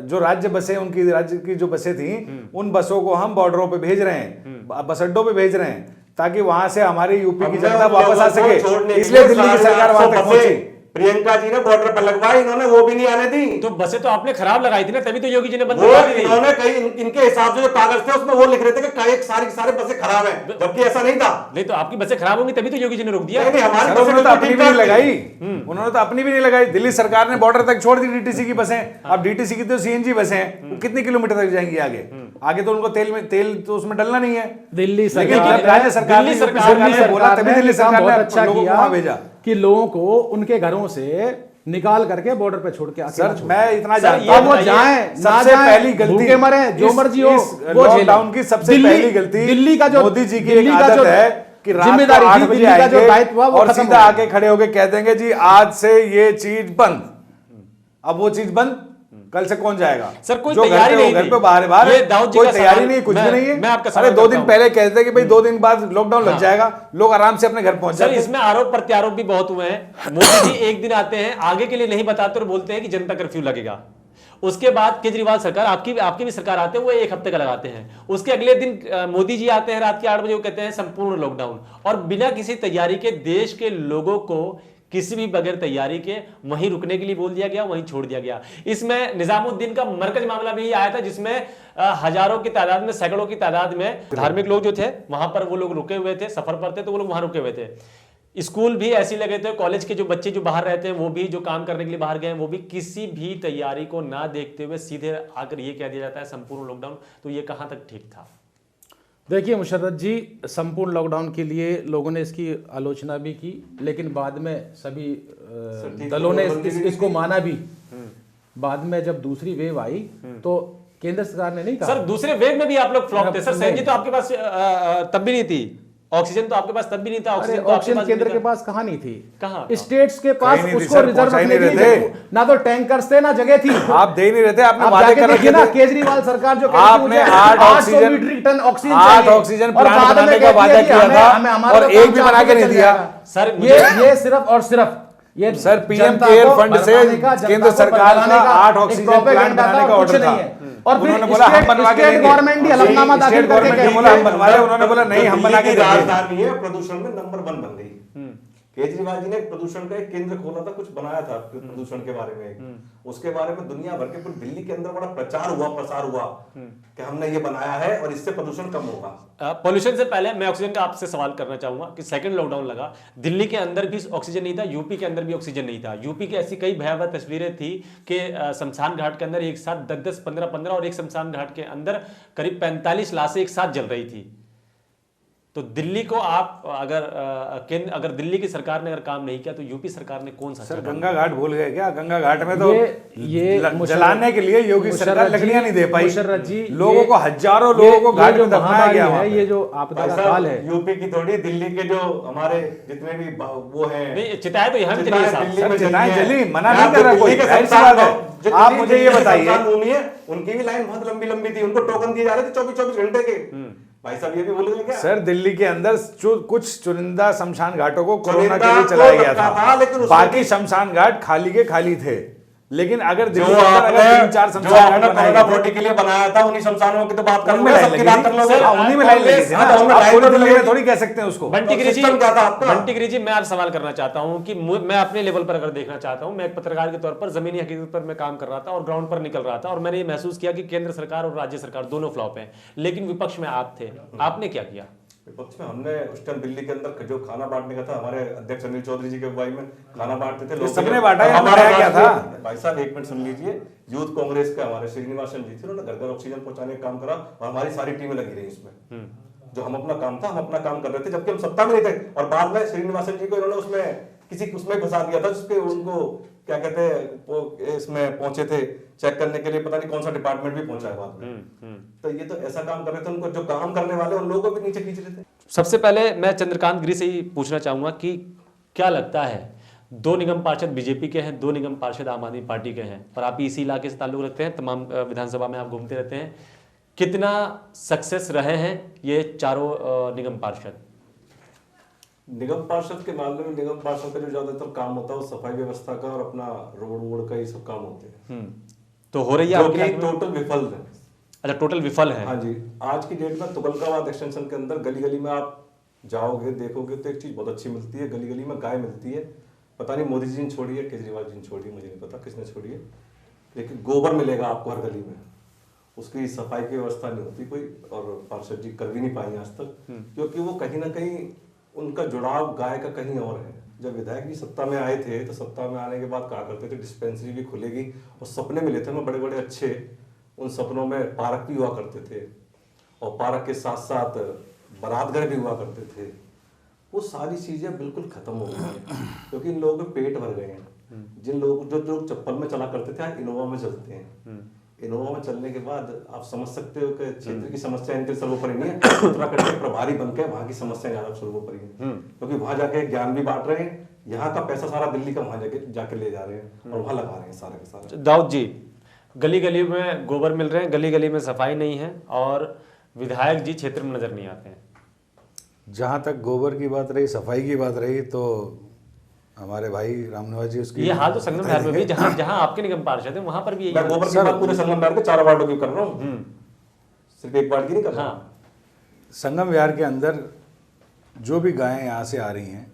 जो राज्य बसें, उनकी राज्य की जो बसें थी, उन बसों को हम बॉर्डरों पे भेज रहे हैं, बस अड्डों पे भेज रहे हैं, ताकि वहां से हमारी यूपी की जनता वापस आ सके। इसलिए दिल्ली की सरकार वहां तक पहुंची। प्रियंका जी ने बॉर्डर पर लगवाई, इन्होंने वो भी नहीं आने दी। तो बसें तो आपने खराब लगाई थी ना, तभी तो योगी जी ने बंद वो करवा दी थी। इन्होंने कई इनके हिसाब से जो कागज थे उसमें वो लिख रहे थे कि सारी बसें खराब हैं, जबकि ऐसा नहीं था। नहीं तो आपकी बसें खराब होंगी तभी तो योगी जी ने रोक दिया। नहीं, हमारी सर, बसें उन्होंने तो बिल्कुल अपनी ठीक भी नहीं ठाक थी। लगाई, उन्होंने तो अपनी भी नहीं लगाई। दिल्ली सरकार ने बॉर्डर तक छोड़ दी डीटीसी की बसें। अब डीटीसी की तो सीएनजी बसें हैं, वो कितने किलोमीटर तक जाएंगी आगे? आगे तो उनको तेल तो उसमें डलना नहीं है। दिल्ली लेकिन सरकार जब राज्य सरकार ने, यूपी सरकार ने बोला, तभी दिल्ली सरकार बहुत ने अच्छा लोगों को किया वहां भेजा। कि लोगों को उनके घरों से निकाल करके बॉर्डर पे छोड़ के सर, मैं इतना सर, जानता ये हूं, वो जाएं ना सबसे जाएं, पहली गलती, भूखे मरे, जो इस- मर्जी हो, इस वो लॉकडाउन की सबसे पहली गलती दिल्ली का जो मोदी जी की दिल्ली एक का आदत जो है कि रात को जिम्मेदारी 8 थी, बजे दिल्ली का जो आएंगे दायित्व हुआ वो और खत्म सीधा हो आके खड़े होके कह देंगे जी आज से ये चीज बंद। अब वो चीज बंद, कल से कौन जाएगा? सर, कोई जो घर तैयारी पे हो, नहीं घर थी। पे बाहर ये दाऊद जी कोई का तैयारी सवाल- नहीं, कुछ भी मैं- नहीं है। मैं आपका अरे सवाल 2 दिन करता हूं। पहले कहते कि भाई 2 दिन बाद लॉकडाउन लग जाएगा, लोग आराम से अपने घर पहुंच सर, जाते। इसमें आरोप प्रत्यारोप भी बहुत हुए हैं। मोदी जी एक दिन आते हैं, आगे के लिए नहीं बताते और बोलते हैं कि जनता कर्फ्यू लगेगा। उसके बाद केजरीवाल सरकार, आपकी भी सरकार आते हैं, वो 1 हफ्ते का लगाते हैं। उसके अगले दिन मोदी जी आते हैं रात के 8 बजे, वो कहते हैं संपूर्ण लॉकडाउन। और बिना किसी तैयारी के देश के लोगों को किसी भी बगैर तैयारी के वहीं रुकने के लिए बोल दिया गया, वहीं छोड़ दिया गया। इसमें निजामुद्दीन का मरकज मामला भी आया था, जिसमें हजारों की तादाद में, सैकड़ों की तादाद में धार्मिक लोग जो थे वहां पर, वो लोग रुके हुए थे, सफर पर थे, तो वो लोग वहां रुके हुए थे। स्कूल भी ऐसे लगे थे, कॉलेज के जो बच्चे जो बाहर रहते हैं, वो भी जो काम करने के लिए बाहर गए, वो भी किसी भी तैयारी को ना देखते हुए सीधे आकर ये कह दिया जाता है संपूर्ण लॉकडाउन। तो ये कहां तक ठीक था? देखिए मुशर्रफ जी, संपूर्ण लॉकडाउन के लिए लोगों ने इसकी आलोचना भी की, लेकिन बाद में सभी दलों ने इसको माना भी। बाद में जब दूसरी वेव आई तो केंद्र सरकार ने नहीं कहा। सर, दूसरे वेव में भी आप लोग फ्लॉप थे। सर, सहजी तो आपके पास तब भी नहीं थी, ऑक्सीजन तो आपके पास तब भी नहीं था। अरे ऑक्सीजन तो आपके ऑक्सीजन पास केंद्र नहीं के था। पास कहाँ नहीं थी? कहाँ? स्टेट्स के पास कहीं नहीं थी उसको सर, रिजर्व पहुंचा ही रखने नहीं के रहे लिए ना तो टैंकर्स थे ना जगह थी। आप दे ही नहीं रहते, आपने आप वादे जाके कर देखिए रखे ना, थे। केजरीवाल सरकार जो कहती थी आपने मुझे 8 800 ऑक्सीजन मीट्रिक टन ऑक्सीजन 8 चाहिए। ऑक्सीजन और प्लांट बाद में बनाने का कहती है वादा कि किया हमें- था हमें हमारा और तो एक काम भी 4 बना के बजे नहीं चल दिया। जाएगा। सर, ये सिर्फ और सिर्फ ये सर, पीएम जनता केयर को फंड से भड़काने का, जनता केंद्र को सरकार भड़काने का का 8 एक ऑक्सीजन propaganda प्लांट बनाने का और ऑर्डर कुछ था। नहीं है। और फिर उन्होंने बोला हम बनवा के स्टेट देंगे। गवर्नमेंट ही हलफनामा दाखिल स्टेट करके गवर्नमेंट ने कह बोला रही हम है। बनवा रहे, उन्होंने बोला नहीं हम बना के दिल्ली की देंगे। राजधानी है, प्रदूषण में नंबर 1 बन गई। केजरीवाल जी ने प्रदूषण का एक केंद्र खोला था, कुछ बनाया था प्रदूषण के बारे में। उसके बारे में दुनिया भर के, पूरी दिल्ली के अंदर बड़ा प्रचार हुआ, प्रसार हुआ कि हमने ये बनाया है और इससे प्रदूषण कम होगा। पॉल्यूशन से पहले मैं ऑक्सीजन का आपसे सवाल करना चाहूंगा कि सेकंड लॉकडाउन लगा, दिल्ली के अंदर भी ऑक्सीजन नहीं था, यूपी के अंदर भी ऑक्सीजन नहीं था। यूपी की ऐसी कई भयावह तस्वीरें थी कि शमशान घाट के अंदर एक साथ 10-10, 15-15 और एक शमशान घाट के अंदर करीब 45 लाशें एक साथ जल रही थी। तो दिल्ली को आप अगर दिल्ली की सरकार ने अगर काम नहीं किया तो यूपी सरकार ने कौन सा सर अच्छा काम गंगा घाट भूल गए क्या? गंगा घाट में तो ये जलाने के लिए योगी सरकार मुशर्रफ जी- लकड़ियां नहीं दे पाई। मुशर्रफ जी, लोगों को हजारों लोगों को घाट जो में दफनाया महामारी गया है, वहाँ पे। ये जो आपदा का काल है, यूपी की थोड़ी, दिल्ली के जो हमारे जितने भी वो हैं, नहीं, चिताएं तो यहाँ भी चली है साहब। दिल्ली सर, में चिताएं हैं। जली, मना यहाँ नहीं कर रहा दिल्ली कोई, के जाहिर सी शमशान बात है। घाट, जो आप दिल्ली- मुझे ये दिल्ली के बताइए। शमशान भूमि है, उनकी भी लाइन बहुत लंबी लंबी थी, उनको टोकन दिए जा रहे थे 24-24 घंटे के। भाई साहब ये भी भूल गए क्या? सर दिल्ली के अंदर कुछ चुनिंदा शमशान घाटों को कोरोना के चुनिंदा लिए चलाया को गया रखा था, लेकिन था, उसमें बाकी शमशान घाट खाली के खाली थे। लेकिन अगर जो दिल्ली के अंदर अगर 3-4 आपने शमशान घाट बनाए कोरोना गए थे, फोर्टी के लिए बनाया था, उन्हीं शमशानों की तो बात कर उनमें रहे हो, लाइन सबकी लगी बात कर थी। लोगे। हाँ, उन्हीं में लाइन लगी थी ना। हाँ, तो उनमें आप लाइन पूरी तो दिल्ली में लगी। थोड़ी कह सकते हैं उसको। बंटी गिरी जी, सिस्टम क्या था आपका? बंटी गिरी जी, मैं आप सवाल करना चाहता हूं कि मैं अपने लेवल पर अगर देखना चाहता हूं, मैं एक पत्रकार के तौर पर जमीनी हकीकत पर मैं काम कर रहा था और ग्राउंड पर निकल रहा था, और मैंने ये महसूस किया कि केंद्र सरकार और राज्य सरकार दोनों फ्लॉप हैं, लेकिन विपक्ष में आप थे, आपने क्या किया? विपक्ष में हमने उस टाइम दिल्ली के अंदर जो खाना बांटने का था, हमारे अध्यक्ष अनिल चौधरी जी के अगुवाई में खाना बांटते थे लोग। सबने बांटा या हमारा बनाया क्या था? भाई साहब एक मिनट सुन लीजिए। यूथ कांग्रेस के हमारे श्रीनिवासन जी थे, उन्होंने घर घर ऑक्सीजन पहुंचाने का काम करा और हमारी सारी टीमें लगी रही इसमें। जो हम अपना काम था, हम अपना काम कर रहे थे, जबकि हम सत्ता में नहीं थे। और बाद में श्रीनिवासन जी को इन्होंने उसमें फंसा दिया था, जिसके उनको क्या कहते हैं, वो इसमें पहुंचे थे चेक करने के लिए, पता नहीं कौन सा डिपार्टमेंट भी पहुंचा है बाद में। तो ये तो ऐसा काम कर रहे थे, उनको जो काम करने वाले उन लोगों को भी नीचे खींच रहे थे। सबसे पहले मैं चंद्रकांत गिरी से ही पूछना चाहूंगा कि क्या लगता है, 2 निगम पार्षद बीजेपी के हैं, 2 निगम पार्षद आम आदमी पार्टी के हैं, और आप इसी इलाके से ताल्लुक रखते हैं, तमाम विधानसभा में आप घूमते रहते हैं, कितना सक्सेस रहे हैं ये चारों निगम पार्षद? निगम पार्षद के मामले में निगम पार्षद का जो ज्यादातर काम होता है वो सफाई व्यवस्था का और अपना रोड वोड का, ये सब काम होते हैं, तो हो रही है जो आपके कि इलाके में? टोटल विफल है। अच्छा, टोटल विफल है। हाँ जी, आज की डेट में तुगलकाबाद एक्सटेंशन के अंदर गली गली में आप जाओगे देखोगे तो एक चीज बहुत अच्छी मिलती है, गली गली में गाय मिलती है। पता नहीं मोदी जी ने छोड़ी है, केजरीवाल जी ने छोड़ी है, मुझे नहीं पता किसने छोड़ी है, लेकिन गोबर मिलेगा आपको हर गली में। उसकी सफाई की व्यवस्था नहीं होती कोई, और पार्षद जी कर भी नहीं पाए आज तक, क्योंकि वो कहीं ना कहीं उनका जुड़ाव गाय का कहीं और है। जब विधायक जी सत्ता में आए थे तो सत्ता में आने के बाद कहा करते थे डिस्पेंसरी भी खुलेगी, और सपने मिले थे हमें बड़े बड़े अच्छे, उन सपनों में पार्क भी हुआ करते थे, और पार्क के साथ साथ बारात घर भी हुआ करते थे। वो सारी चीजें बिल्कुल खत्म हो गई हैं, क्योंकि इन लोगों के पेट भर गए हैं। जिन लोग जो लोग चप्पल में चला करते थे आज इनोवा में चलते हैं। इनोवा में चलने के बाद आप समझ सकते हो कि क्षेत्र की समस्या इनके सर्वोपरि नहीं है, उत्तराखंड के प्रभारी बनकर वहाँ की समस्या ज्यादा सर्वोपरि है, क्योंकि वहाँ जाके ज्ञान भी बांट रहे हैं, यहाँ का पैसा सारा दिल्ली का वहाँ जाके ले जा रहे हैं और वहाँ लगा रहे हैं सारा का सारा। दाऊद जी, गली गली में गोबर मिल रहे हैं, गली गली में सफाई नहीं है, और विधायक जी क्षेत्र में नजर नहीं आते हैं। जहाँ तक गोबर की बात रही, सफाई की बात रही, तो हमारे भाई रामनिवास जी उसकी ये हाल तो संगम बिहार में भी, जहाँ जहाँ आपके निगम पार्षद है वहां पर भी यही मैं है। गोबर की बात पूरे संगम बिहार के 4 वार्डों की कर रहा हूँ, सिर्फ एक वार्ड की नहीं कर रहा। हाँ, संगम विहार के अंदर जो भी गायें यहाँ से आ रही हैं,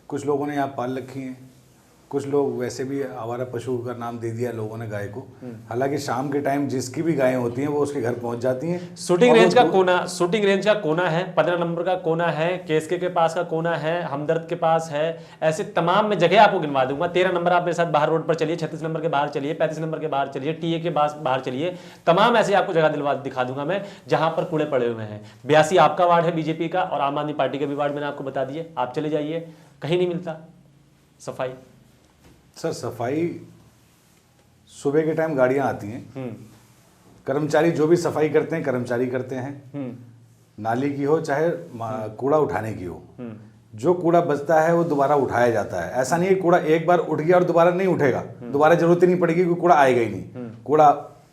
कुछ लोगों ने यहाँ पाल रखी हैं, कुछ लोग वैसे भी आवारा पशु का नाम दे दिया लोगों ने गाय को। हालांकि शाम के टाइम जिसकी भी गायें होती हैं वो उसके घर पहुंच जाती हैं। शूटिंग और रेंज वो का कोना, शूटिंग रेंज का कोना है, 15 नंबर का कोना है, केसके के पास का कोना है, हमदर्द के पास है, ऐसे तमाम में जगह आपको गिनवा दूंगा। 13 नंबर आप मेरे साथ बाहर रोड पर चलिए, 36 नंबर के बाहर चलिए, 35 नंबर के बाहर चलिए, टीए के बाहर चलिए, तमाम ऐसे आपको जगह दिखा दूंगा मैं जहां पर कूड़े पड़े हुए हैं। 82 आपका वार्ड है बीजेपी का, और आम आदमी पार्टी के भी वार्ड मैंने आपको बता दिए, आप चले जाइए, कहीं नहीं मिलता सफाई। सर सफाई सुबह के टाइम गाड़ियाँ आती हैं, कर्मचारी जो भी सफाई करते हैं कर्मचारी करते हैं, नाली की हो चाहे कूड़ा उठाने की हो, जो कूड़ा बचता है वो दोबारा उठाया जाता है। ऐसा नहीं है कूड़ा एक बार उठ गया और दोबारा नहीं उठेगा, दोबारा जरूरत ही नहीं पड़ेगी क्योंकि कूड़ा आएगा ही नहीं। कूड़ा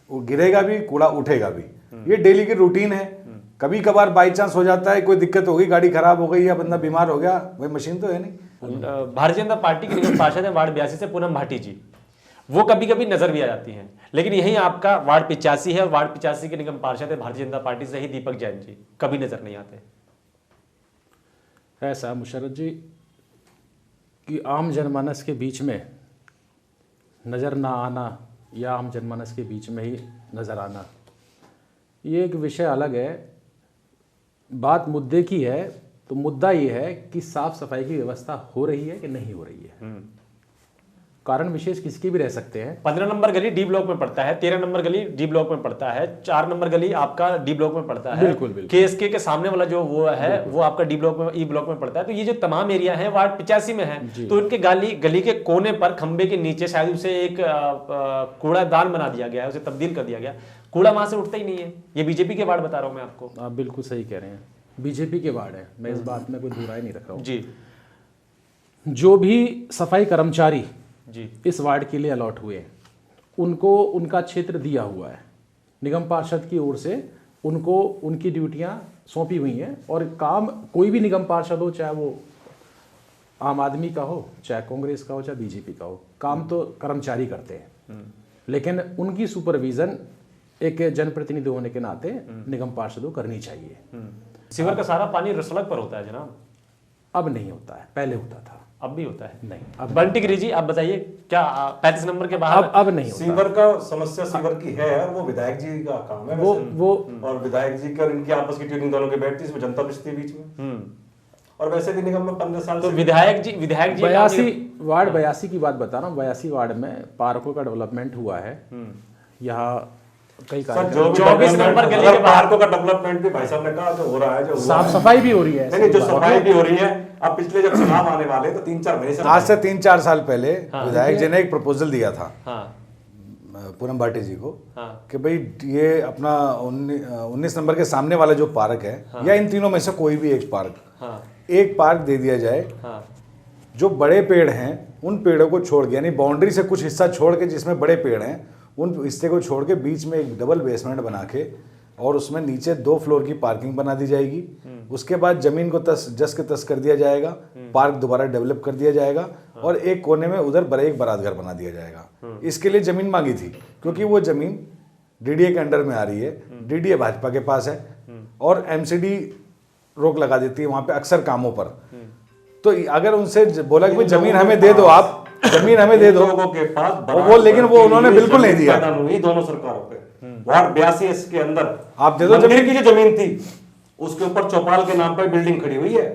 गिरेगा भी, कूड़ा उठेगा भी, ये डेली की रूटीन है। कभी कभार बाई चांस हो जाता है, कोई दिक्कत हो गई, गाड़ी खराब हो गई या बंदा बीमार हो गया, वही मशीन तो है नहीं। भारतीय जनता पार्टी के निगम पार्षद हैं वार्ड 82 से पूनम भाटी जी, वो कभी कभी नजर भी आ जाती हैं, लेकिन यही आपका वार्ड 85 है और वार्ड 85 के निगम पार्षद है भारतीय जनता पार्टी से ही दीपक जैन जी, कभी नजर नहीं आते। ऐसा मुशर्रफ जी कि आम जनमानस के बीच में नज़र ना आना या आम जनमानस के बीच में ही नज़र आना, ये एक विषय अलग है। बात मुद्दे की है तो मुद्दा ये है कि साफ सफाई की व्यवस्था हो रही है कि नहीं हो रही है। कारण विशेष किसके भी रह सकते हैं। 15 नंबर गली डी ब्लॉक में पड़ता है, 13 नंबर गली डी ब्लॉक में पड़ता है, 4 नंबर गली आपका डी ब्लॉक में पड़ता है, बिल्कुल, बिल्कुल। केएसके के सामने वाला जो वो है वो आपका डी ब्लॉक में, ई ब्लॉक में पड़ता है। तो ये जो तमाम एरिया है वार्ड 85 में है, तो इनके गली के कोने पर खंबे के नीचे शायद उसे एक कूड़ादान बना दिया गया है, उसे तब्दील कर दिया गया। कूड़ा वहां से उठता ही नहीं है। ये बीजेपी के वार्ड बता रहा हूं मैं आपको। आप बिल्कुल सही कह रहे हैं, बीजेपी के वार्ड है, मैं इस बात में कोई बुरा ही नहीं रख रहा हूँ। जी जो भी सफाई कर्मचारी जी इस वार्ड के लिए अलॉट हुए उनको उनका क्षेत्र दिया हुआ है, निगम पार्षद की ओर से उनको उनकी ड्यूटियां सौंपी हुई हैं, और काम कोई भी निगम पार्षद हो, चाहे वो आम आदमी का हो, चाहे कांग्रेस का हो, चाहे बीजेपी का हो, काम तो कर्मचारी करते हैं, लेकिन उनकी सुपरविजन एक जनप्रतिनिधि होने के नाते निगम पार्षद को करनी चाहिए। सीवर का सारा पानी सड़क पर होता है जनाब? अब नहीं होता है, पहले होता था, अब भी होता है? नहीं अब बंटी गिरी जी आप बताइए, क्या 35 नंबर के बाहर अब नहीं होता। सीवर का समस्या सीवर की है, और वो विधायक जी का काम है वो और विधायक जी का इनकी आपस की ट्यूनिंग दोनों की बैठती है, इसमें जनता पिसती है बीच में। और वैसे भी निगम में 15 साल तो से विधायक जी 82 की बात बता रहा हूँ। 82 वार्ड में पार्कों का डेवलपमेंट हुआ है, यहाँ कई सर, कार्यक्रम, जो भी 24 नंबर गली के अगर पार्कों का डेवलपमेंट भी भाई साहब ने कहा जो हो रहा है, जो हुआ साफ है। सफाई भी हो रही है। नहीं, जो सफाई भी हो रही है। अब पिछले जब चुनाव आने वाले तो 3-4 महीने से आज से 3-4 साल पहले विधायक जी ने एक प्रपोजल दिया था हाँ पूनम भाटी जी को हाँ कि भाई ये अपना 19 नंबर के सामने वाला जो पार्क है, या इन तीनों में से कोई भी एक पार्क, हाँ एक पार्क दे दिया जाए। हाँ जो बड़े पेड़ हैं उन पेड़ों को छोड़ के, यानी बाउंड्री से कुछ हिस्सा छोड़ के जिसमें बड़े पेड़ हैं उन हिस्से को छोड़ के बीच में एक डबल बेसमेंट बना के, और उसमें नीचे 2 फ्लोर की पार्किंग बना दी जाएगी। उसके बाद जमीन को जस के तस कर दिया जाएगा, पार्क दोबारा डेवलप कर दिया जाएगा, और एक कोने में उधर एक बारात घर बना दिया जाएगा। इसके लिए जमीन मांगी थी, क्योंकि वो जमीन डीडीए के अंडर में आ रही है, डीडीए भाजपा के पास है, और एमसीडी रोक लगा देती है वहां पे अक्सर कामों पर। तो अगर उनसे बोला कि जमीन हमें दे दो, आप जमीन हमें दे दो, लोगों के पास वो लेकिन वो उन्होंने बिल्कुल नहीं दिया। हुई दोनों सरकारों पे वार्ड 82 के अंदर आप दे दो मंदिर की जो जमीन थी उसके ऊपर चौपाल के नाम पर बिल्डिंग खड़ी हुई है,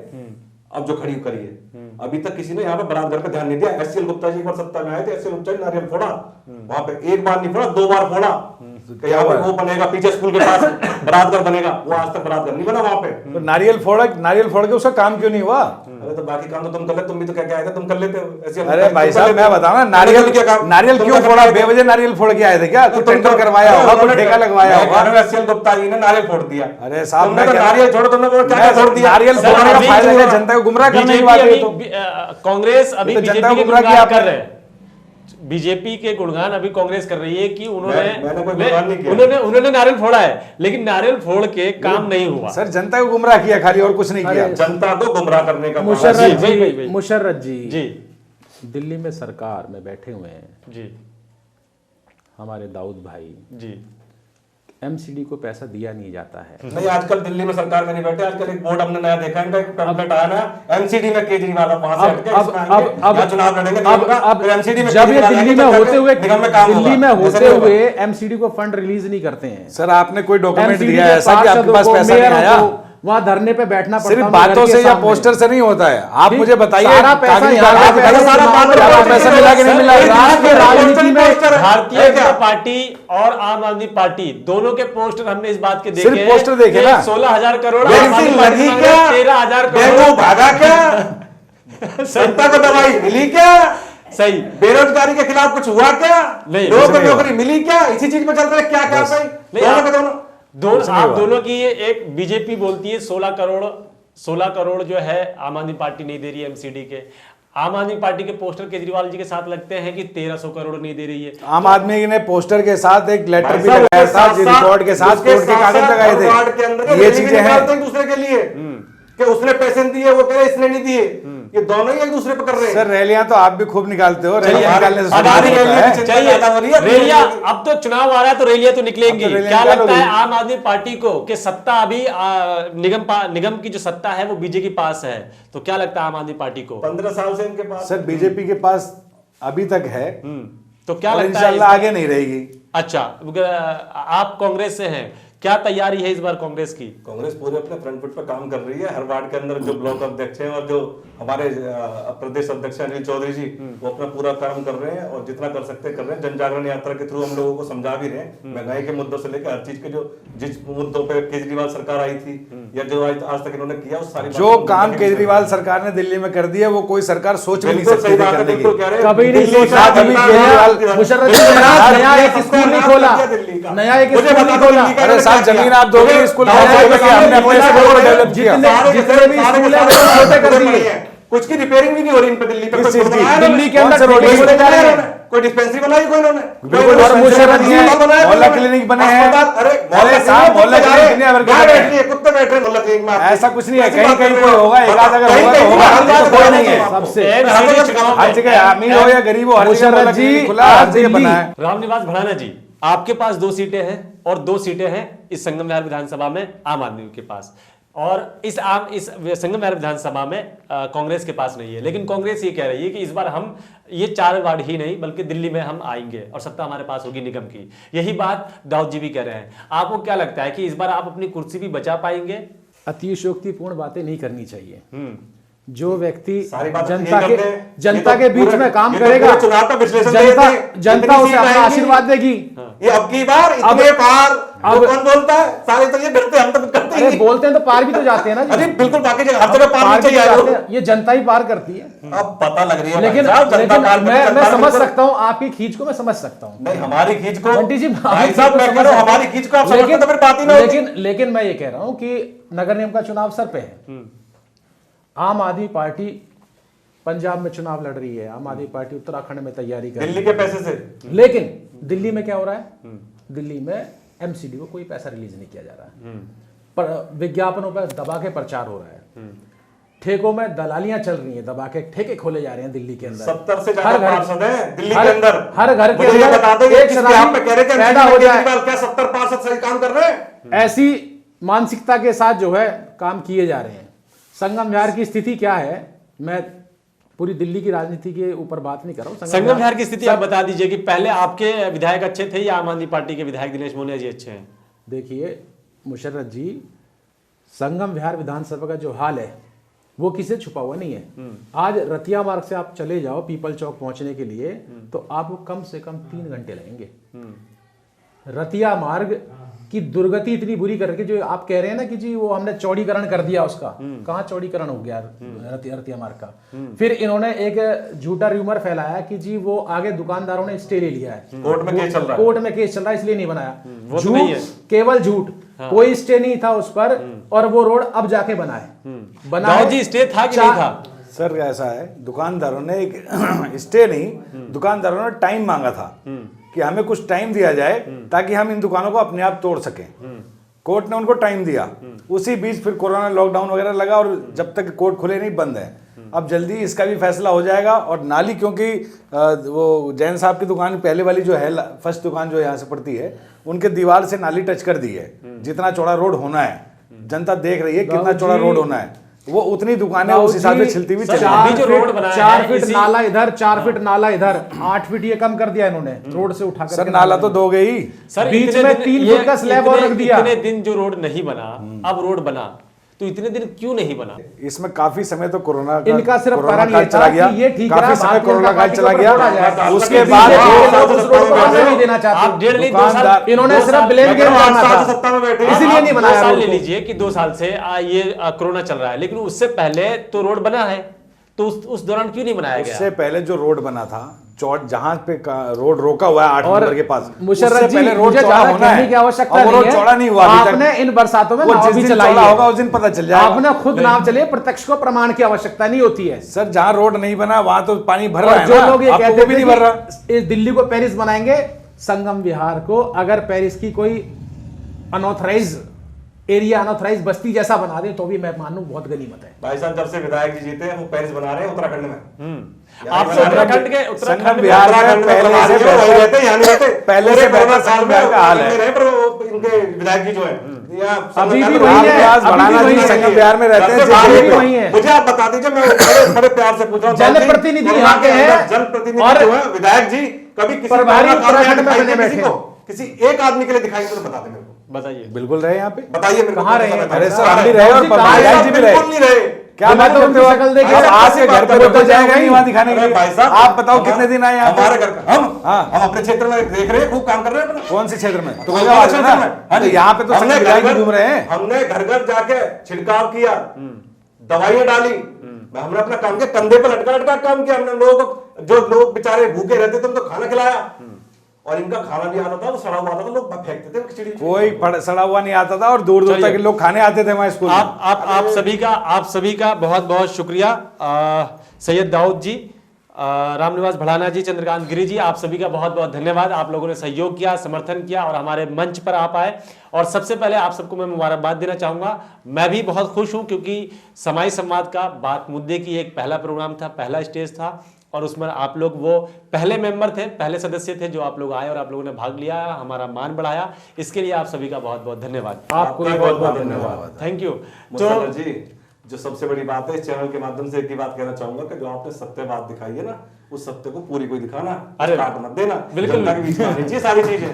अब जो खड़ी करी है। अभी तक किसी ने यहाँ पे बारात घर पे ध्यान नहीं दिया। एससीएल गुप्ता जी एक बार सत्ता में आए थे, एससीएल गुप्ता जी नारियल फोड़ा वहां पे, एक बार नहीं फोड़ा 2 बार फोड़ा कि यहाँ पे वो बनेगा, पीछे स्कूल के पास बारात घर बनेगा, वो आज तक बारात घर नहीं बना वहां पे। तो नारियल फोड़ के उसका काम क्यों नहीं हुआ? अरे तो बाकी काम तो तुम कर ले, तुम भी तो क्या आए थे, तुम कर लेते हो ऐसे। अरे भाई साहब मैं बताऊं ना, नारियल क्यों फोड़ा? बेवजह नारियल फोड़ के आए थे क्या? कुछ टेंडर करवाया होगा, कुछ ठेका लगवाया होगा? एससीएल गुप्ता जी ने नारियल फोड़ दिया। अरे साहब तुमने तो नारियल छोड़ो, तुमने क्या छोड़ दिया? नारियल फोड़ने का फायदा क्या? जनता को गुमराह करने की बात है। तो कांग्रेस अभी तो जनता बीजेपी को के गुमराह किया गुणगान आपने। कर रहे हैं। बीजेपी के गुणगान अभी कांग्रेस कर रही है कि मैंने कोई गुणगान नहीं किया। उन्होंने नारियल फोड़ा है, लेकिन नारियल फोड़ के काम नहीं हुआ। सर जनता को गुमराह किया खाली, और कुछ नहीं किया। जनता को गुमराह करने का मुशर्रफ जी जी दिल्ली में सरकार में बैठे हुए हैं, जी हमारे दाऊद भाई, जी एमसीडी को पैसा दिया नहीं जाता है। नहीं, आजकल दिल्ली में सरकार में नहीं बैठे, आजकल एक बोर्ड हमने नया देखा, इनका एक पैम्फलेट आया ना, एमसीडी में केजरीवाल वहां से हटके इसमें आएंगे, यहाँ चुनाव लड़ेंगे निगम का, फिर एमसीडी में जब ये केजरीवाल दिल्ली में आएंगे, होते हुए निगम में काम दिल्ली में होगा। होते ऐसा नहीं हुए होगा। एमसीडी को फंड रिलीज नहीं करते हैं। सर आपने कोई डॉक्यूमेंट MCD दिया के है ऐसा कि आपके पास पार्षदों को, पैसा नहीं मेयरों आया? को वहाँ धरने पे बैठना पड़ता सिर्फ है बातों घर के से या सामने। पोस्टर से नहीं होता है। आप ठीक, मुझे बताइए सारा पैसा कागजी यहाँ कागज पे दिखाइए, सारा आपको पैसा मिला कि नहीं मिला? राष्ट्रीय राजनीति में भारतीय जनता पार्टी और आम आदमी पार्टी दोनों के पोस्टर हमने इस बात के देखे सिर्फ पोस्टर देखे ना? 16,000 करोड़, वैक्सीन लगी क्या? 13,000 डेंगू करोड़। भागा क्या? जनता को दवाई मिली क्या? सही। बेरोजगारी के खिलाफ कुछ हुआ क्या? नहीं, लोगों कुछ को नहीं हुआ। नौकरी मिली क्या? इसी चीज में चल रहे क्या क्या भाई? दोनों के दोनों आप दोनों की ये एक बीजेपी बोलती है 16 करोड़ जो है आम आदमी पार्टी नहीं दे रही है एमसीडी के। आम आदमी पार्टी के पोस्टर केजरीवाल जी के साथ लगते हैं कि 1300 करोड़ नहीं दे रही है। आम आदमी ने पोस्टर के साथ एक लेटर भी भाई साहब, लगाया था, उसके रिकॉर्ड के साथ उसके कोर्ट के कागज साथ लगाए वार्ड के अंदर थे। ये चीजें हैं। एक दूसरे के लिए कि उसने पैसे दिए, वो कह रहे इसने नहीं दिए, ये दोनों ही एक दूसरे पे कर रहे हैं। सर रैलियां तो आप भी खूब निकालते हो, रैलियां निकालने से हमारी सुधार होता रैलियां है। भी चिंता ज्यादा हो रही है। रैलियां अब तो चुनाव आ रहा है तो रैलियां तो निकलेंगी। अब तो रैलियां क्या लगता निकालोगे। है आम आदमी पार्टी को कि सत्ता अभी निगम की जो सत्ता है वो बीजेपी के पास है, तो क्या लगता है आम आदमी पार्टी को? 15 साल से इनके पास सर बीजेपी के पास अभी तक है, तो क्या और लगता है इंशाल्लाह आगे नहीं रहेगी। अच्छा, आप कांग्रेस से हैं, क्या तैयारी है इस बार कांग्रेस की? कांग्रेस पूरे अपने फ्रंट फुट पर काम कर रही है। हर वार्ड के अंदर जो ब्लॉक अध्यक्ष हैं और जो हमारे प्रदेश अध्यक्ष अनिल चौधरी जी वो अपना पूरा काम कर रहे हैं और जितना कर सकते कर रहे हैं। जन जागरण यात्रा के थ्रू हम लोगों को समझा भी रहे हैं, महंगाई के मुद्दों से लेकर हर चीज के, जो जिस मुद्दों पे केजरीवाल सरकार आई थी या जो आज तक इन्होंने किया, उस सारी जो काम केजरीवाल सरकार ने दिल्ली में कर दिया वो कोई सरकार सोच भी नहीं सकती थी करने की। कभी नहीं सोचा। मुशर्रफ जी ने नया एक स्कूल नहीं खोला, नया एक स्कूल नहीं खोला। अरे साहब जमीन आप दोगे स्कूल हमने अपने स्कूल को डेवलप किया। जितने भी स्कूल है वो छोटे कर दिए। कुछ की रिपेयरिंग भी नहीं हो रही इन पे दिल्ली पे। दिल्ली के अंदर रोड जा रहे हैं। कोई डिस्पेंसरी बनाई कोई इन्होंने? बिल्कुल। और मुशर्रफ जी मोहल्ला क्लिनिक बने हैं। अरे मोहल्ला क्लिनिक कुत्ते बैठ रहे मोहल्ला क्लिनिक में। ऐसा कुछ नहीं है, कहीं कहीं कोई होगा, एक आध अगर होगा तो होगा, हर जगह कोई नहीं है। सबसे हर जगह अमीर हो या गरीब हो, हर जगह मोहल्ला क्लिनिक खुला, हर जगह बना है। रामनिवास भड़ाना जी, आपके पास 2 सीटें हैं और 2 सीटें हैं इस संगम विहार विधानसभा में आम आदमी के पास, और इस संगम विहार विधानसभा में कांग्रेस के पास नहीं है। लेकिन कांग्रेस ये कह रही है कि इस बार हम ये 4 वार्ड ही नहीं बल्कि दिल्ली में हम आएंगे और सत्ता हमारे पास होगी निगम की। यही बात दाऊद जी भी कह रहे हैं। आपको क्या लगता है कि इस बार आप अपनी कुर्सी भी बचा पाएंगे? अतिशयोक्तिपूर्ण बातें नहीं करनी चाहिए। जो व्यक्ति सारी बातें जनता के बीच में काम ये तो करेगा, पूरे चुनाव का विश्लेषण जनता उसे अपना आशीर्वाद देगी। ये अब की बार इतने पार कौन बोलता है? सारे तो ये डरते, हम तो करते ही अरे नहीं। बोलते हैं तो पार भी तो जाते हैं ना जी। अरे बिल्कुल, बाकी जगह हर जगह पार पार नहीं भी तो चाहिए। जाते हैं, ये जनता ही पार करती है। अब पता लग रही है लेकिन भाई साहब, जनता पार करती है, मैं जनता समझ बिल्कुल- सकता हूँ आपकी खींच को, मैं समझ सकता हूँ। नहीं, हमारी खींच को बंटी जी भाई साहब मैं कह रहा हूं, हमारी खींच को आप समझते तो फिर बात ही ना होती। लेकिन मैं ये कह रहा हूं कि नगर निगम का चुनाव सर पे है। आम आदमी पार्टी पंजाब में चुनाव लड़ रही है, आम आदमी पार्टी उत्तराखंड में तैयारी कर रही दिल्ली के पैसे से। है। लेकिन दिल्ली में क्या हो रहा है? दिल्ली में एमसीडी को कोई पैसा रिलीज नहीं किया जा रहा है, पर विज्ञापनों पर दबा के प्रचार हो रहा है। ठेकों में दलालियां चल रही हैं, दबा के ठेके खोले जा रहे हैं दिल्ली के अंदर। 70 से ज्यादा पार्षद हैं दिल्ली के अंदर। हर घर के मुझे ये अंदर बता दो, एक जिसके आप पे कह रहे थे पैदा हो जाए। केजरीवाल, क्या 70 पार्षद सही काम कर रहे हैं? ऐसी मानसिकता के साथ जो है काम किए जा रहे हैं। संगम विहार की स्थिति क्या है? मैं पूरी दिल्ली की राजनीति के ऊपर बात नहीं कर रहा हूं। संगम विहार की स्थिति आप बता दीजिए कि पहले आपके विधायक अच्छे थे या आम आदमी पार्टी के विधायक दिनेश मोनिया जी अच्छे हैं? देखिए मुशर्रफ जी, संगम विहार विधानसभा का जो हाल है वो किसी छुपा हुआ नहीं है। आज रतिया मार्ग से आप चले जाओ पीपल चौक पहुंचने के लिए तो आपको कम से कम 3 घंटे लगेंगे। रतिया मार्ग की दुर्गति इतनी बुरी करके, जो आप कह रहे हैं ना कि जी वो हमने चौड़ीकरण कर दिया, उसका कहाँ चौड़ीकरण हो गया रतिया मार्ग का। फिर इन्होंने एक झूठा र्यूमर फैलाया कि जी वो आगे दुकानदारों ने स्टे ले लिया है, कोर्ट में केस चल रहा है, कोर्ट में केस चल रहा है इसलिए नहीं बनाया। वो तो नहीं है। केवल झूठ, कोई स्टे नहीं था उस पर, और वो रोड अब जाके बना है। दाऊद जी स्टे था कि नहीं था? सर ऐसा है, दुकानदारों ने एक स्टे नहीं, दुकानदारों ने टाइम मांगा था कि हमें कुछ टाइम दिया जाए ताकि हम इन दुकानों को अपने आप तोड़ सकें। कोर्ट ने उनको टाइम दिया, उसी बीच फिर कोरोना लॉकडाउन वगैरह लगा और जब तक कोर्ट खुले नहीं बंद है। अब जल्दी इसका भी फैसला हो जाएगा। और नाली, क्योंकि वो जैन साहब की दुकान पहले वाली जो है, फर्स्ट दुकान जो यहाँ से पड़ती है, उनके दीवार से नाली टच कर दी है। जितना चौड़ा रोड होना है, जनता देख रही है कितना चौड़ा रोड होना है, वो उतनी दुकानें उस हिसाब से छिलती हुई चली। 4 फीट नाला इधर, 4 फीट नाला इधर, 8 फीट ये कम कर दिया इन्होंने रोड से उठा कर। सर नाला तो दोगे ही सर, बीच में 3 फुट का स्लैब और रख दिया। इतने दिन जो रोड नहीं बना, अब रोड बना, तो इतने दिन क्यों नहीं बना? इसमें काफी समय तो कोरोना इनका सिर्फ कोरोना कारण काल ये चला था गया, कि ये ठीक काफी रहा, समय भारतीय कोरोना जनता काल पार्टी चला को गया। वोट आ जाएगा। उसके बीच बाद में लोग उस रोड को आगे नहीं देना चाहते। आप 1.5-2 साल इन्होंने सिर्फ ब्लेम गेम करना था, सत्ता में बैठे, इसलिए नहीं बनाया। 2 साल रोड ले को। लीजिए कि 2 साल से ये कोरोना चल रहा है, लेकिन उससे पहले तो रोड बना है, तो उस दौरान क्यों नहीं बनाया गया? उससे पहले जो रोड बना था, जहां पे रोड रोका हुआ है 8 और नंबर के पास, मुशर्रफ उससे जी, पहले रोड मुझे चौड़ा ज्यादा होना कहने है। की आवश्यकता और वो नहीं रोड है। चौड़ा नहीं हुआ अभी तक। आपने इन बरसातों में वो नाव जिस भी दिन चलाई चौड़ा है। होगा उस दिन पता चल जाएगा। आपने खुद नाव चले, प्रत्यक्ष को प्रमाण की आवश्यकता नहीं होती है। सर जहां रोड नहीं बना वहां तो पानी भर रहा और है जो ना, लोग ये आपको कहते वो भी थे नहीं भर रहा। कि इस दिल्ली को पेरिस बनाएंगे, संगम विहार को अगर पेरिस की कोई अनऑथराइज एरिया, अनऑथराइज बस्ती जैसा बना दे तो भी मैं मानूं बहुत गनीमत है। भाई साहब जब से विधायक जी जीते हैं वो पेरिस बना रहे हैं उत्तराखंड में। आप उत्तराखंड के संगम विहार में पहले से पहले से बेहतर संगम विहार का हाल है। इनके विधायक जी जो है अभी भी वही राम है, निवास अभी भी बढ़ाना वही जी है। संगम विहार में रहते हैं, सबसे जिस बाहर जगह भी पे- वही है। मुझे आप बता दीजिए, मैं बड़े प्यार से पूछ रहा हूँ, जनप्रतिनिधि यहाँ के हैं जनप्रतिनिधि और जो है विधायक जी कभी किसी प्रभारी काम उत्तराखंड में दिखाई बने दे किसी बैठे को, किसी एक आदमी के लिए दिखाई तो बता दे मेरे को, बताइए। बिल्कुल रहे यहाँ पे। बताइए मेरे को कहाँ कौन सा रहे हैं? विधायक? अरे सर हम भी रहे और जी, विधायक जी भी रहे। बिल्कुल नहीं रहे। क्या बात करते हो? शक्ल देखिए। अब आपके घर पे तो जाएगा नहीं वहां दिखाने के अरे लिए। भाई साहब, आप बताओ कितने दिन आए यहाँ पे? हमारे घर पे हम हाँ। हम अपने क्षेत्र में देख रहे हैं, खूब काम कर रहे हैं अपना। कौन से क्षेत्र में? तो हमारे कोई बात है क्षेत्र ना। में। हाँ तो जी। यहाँ पे तो हमने संविधान घर-घर- घूम रहे हैं। हमने घर घर जाके छिड़काव किया, दवाइयां डाली, हमने अपना काम किया, कंधे पे लटका लटका काम किया हमने। लोगों को, जो लोग बेचारे भूखे रहते थे उनको खाना खिलाया, और इनका खाना भी आता था, वो सड़ा हुआ आता था, लोग फेंकते थे खिचड़ी। कोई सड़ा हुआ नहीं आता था और दूर दूर तक लोग खाने आते थे हमारे स्कूल में। आप सभी का बहुत बहुत शुक्रिया। सैयद दाऊद जी, रामनिवास भड़ाना जी, चंद्रकांत गिरी जी, आप सभी का बहुत बहुत धन्यवाद। आप लोगों ने सहयोग किया, समर्थन किया और हमारे मंच पर आप आए। और सबसे पहले आप सबको मैं मुबारकबाद देना चाहूंगा। मैं भी बहुत खुश हूं क्योंकि समाई संवाद का बात मुद्दे की एक पहला प्रोग्राम था, पहला स्टेज था, और उसमें आप लोग वो पहले मेंबर थे, पहले सदस्य थे जो आप लोग आए और आप लोगों ने भाग लिया, हमारा मान बढ़ाया। इसके लिए आप सभी का बहुत बहुत धन्यवाद। आपको भी बहुत बहुत धन्यवाद। Thank you. मुशर्रफ जी, जो सबसे बड़ी बात है इस चैनल के माध्यम से एक ही बात कहना चाहूंगा कि जो आपने सत्यवाद दिखाई है ना, उस सत्य को पूरी कोई दिखाना, अरे काट मत देना, बिल्कुल। जनता के बीच में आनी चाहिए सारी चीजें।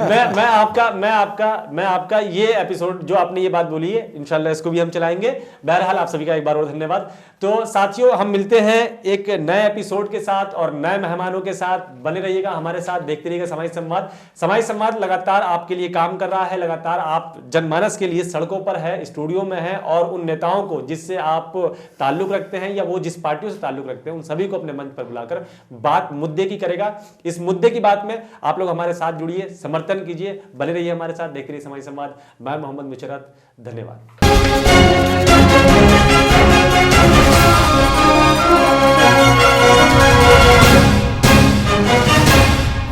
मैं आपका ये एपिसोड जो आपने ये बात बोली है, इंशाल्लाह इसको भी हम चलाएंगे। बहरहाल आप सभी का एक बार और धन्यवाद। तो साथियों, हम मिलते हैं एक नए एपिसोड के साथ और नए मेहमानों के साथ। बने रहिएगा हमारे साथ, देखते रहिएगा समाई संवाद। समाई संवाद लगातार आपके लिए काम कर रहा है, लगातार आप जनमानस के लिए सड़कों पर है, स्टूडियो में है, और उन नेताओं को जिससे आप ताल्लुक रखते हैं या वो जिस पार्टियों से ताल्लुक रखते हैं, उन सभी को अपने मंच पर बुलाकर बात मुद्दे की करेगा। इस मुद्दे की बात में आप लोग हमारे साथ जुड़िए, समर्थन कीजिए, बने रहिए हमारे साथ, देखते रहिए समाई संवाद। मैं मोहम्मद मुशर्रफ, धन्यवाद।